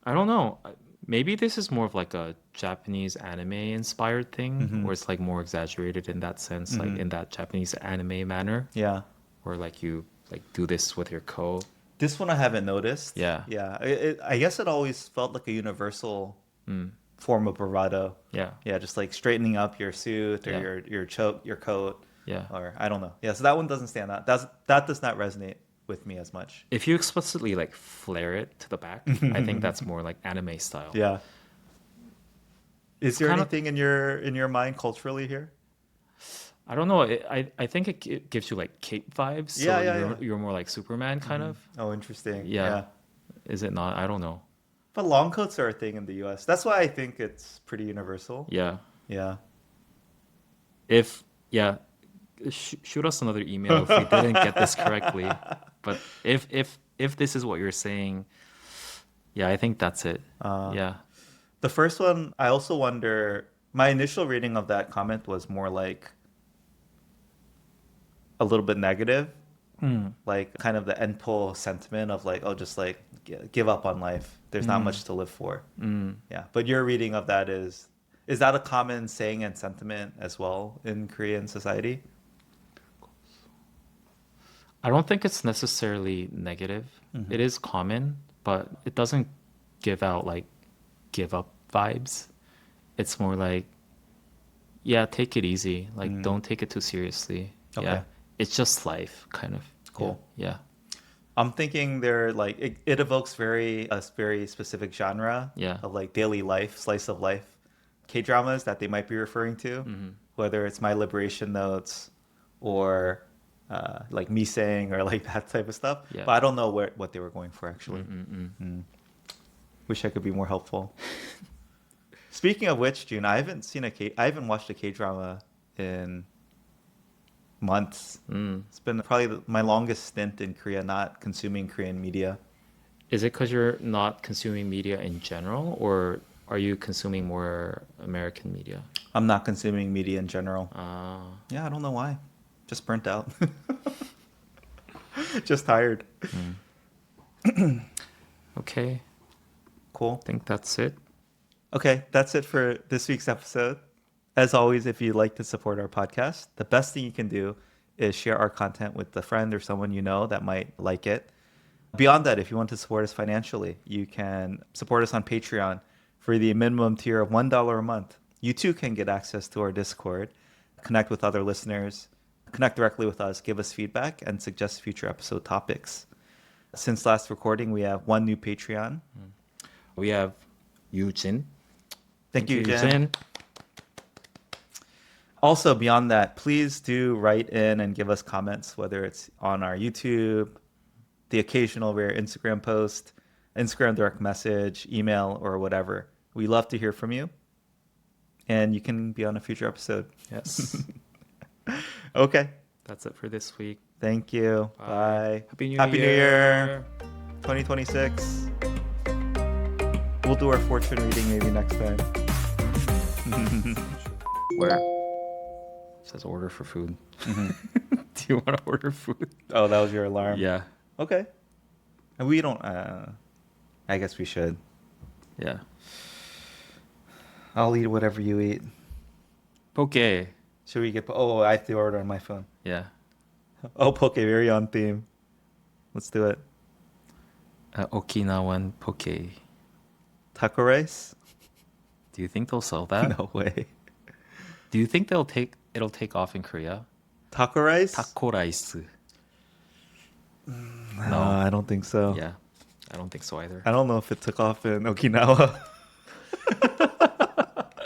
I don't know. Maybe this is more of like a Japanese anime inspired thing, where it's like more exaggerated in that sense, like in that Japanese anime manner, Yeah. where like you like do this with your coat. This one I haven't noticed. Yeah. Yeah. I guess it always felt like a universal form of bravado. Yeah. Yeah, just like straightening up your suit or Yeah. your coat. Yeah. Or I don't know. Yeah, so that one doesn't stand out. That does not resonate with me as much. If you explicitly like flare it to the back, I think that's more like anime style. Yeah. Is there kinda- anything in your mind culturally here? I don't know. I think it gives you like cape vibes. So you're more like Superman kind of. Oh, interesting. Yeah. Is it not? I don't know. But long coats are a thing in the US. That's why I think it's pretty universal. Yeah. Yeah. Shoot us another email if we didn't get this correctly. But if this is what you're saying, yeah, I think that's it. Yeah. The first one, I also wonder, my initial reading of that comment was more like a little bit negative. Like kind of the end pull sentiment of like, oh, just like give up on life. There's not much to live for. Yeah. But your reading of that is that a common saying and sentiment as well in Korean society? I don't think it's necessarily negative. It is common, but it doesn't give out like give up vibes. It's more like, yeah, take it easy. Like, don't take it too seriously. Okay. Yeah. It's just life, kind of. Cool. Yeah. I'm thinking they're like it evokes a very specific genre Yeah. of like daily life, slice of life K-dramas that they might be referring to, whether it's My Liberation Notes or like Me Saying or like that type of stuff. Yeah. But I don't know what they were going for actually. Wish I could be more helpful. Speaking of which, June, I haven't watched a K-drama in months. It's been probably my longest stint in Korea not consuming Korean media. Is it because you're not consuming media in general, or are you consuming more American media? I'm not consuming media in general. Ah. Yeah, I don't know why. Just burnt out. Just tired. Okay. Cool. I think that's it. Okay, that's it for this week's episode. As always, if you'd like to support our podcast, the best thing you can do is share our content with a friend or someone you know that might like it. Beyond that, if you want to support us financially, you can support us on Patreon for the minimum tier of $1 a month. You too can get access to our Discord, connect with other listeners, connect directly with us, give us feedback, and suggest future episode topics. Since last recording, we have one new Patreon. We have Yujin. Thank you, Jin. Also, beyond that, please do write in and give us comments, whether it's on our YouTube, the occasional rare Instagram post, Instagram direct message, email, or whatever. We love to hear from you. And you can be on a future episode. Yes. Okay. That's it for this week. Thank you. Bye. Happy New Happy Year. 2026. We'll do our fortune reading maybe next time. Where? It says order for food. Do you want to order food? Oh, that was your alarm? Yeah. Okay. We don't... I guess we should. Yeah. I'll eat whatever you eat. Poke. Should we get... Oh, I have to order on my phone. Yeah. Oh, Poke, very on theme. Let's do it. Okinawan poke. Taco rice? Do you think they'll sell that? No way. Do you think it'll take off in Korea? Taco rice? Taco rice. No, I don't think so. Yeah. I don't think so either. I don't know if it took off in Okinawa.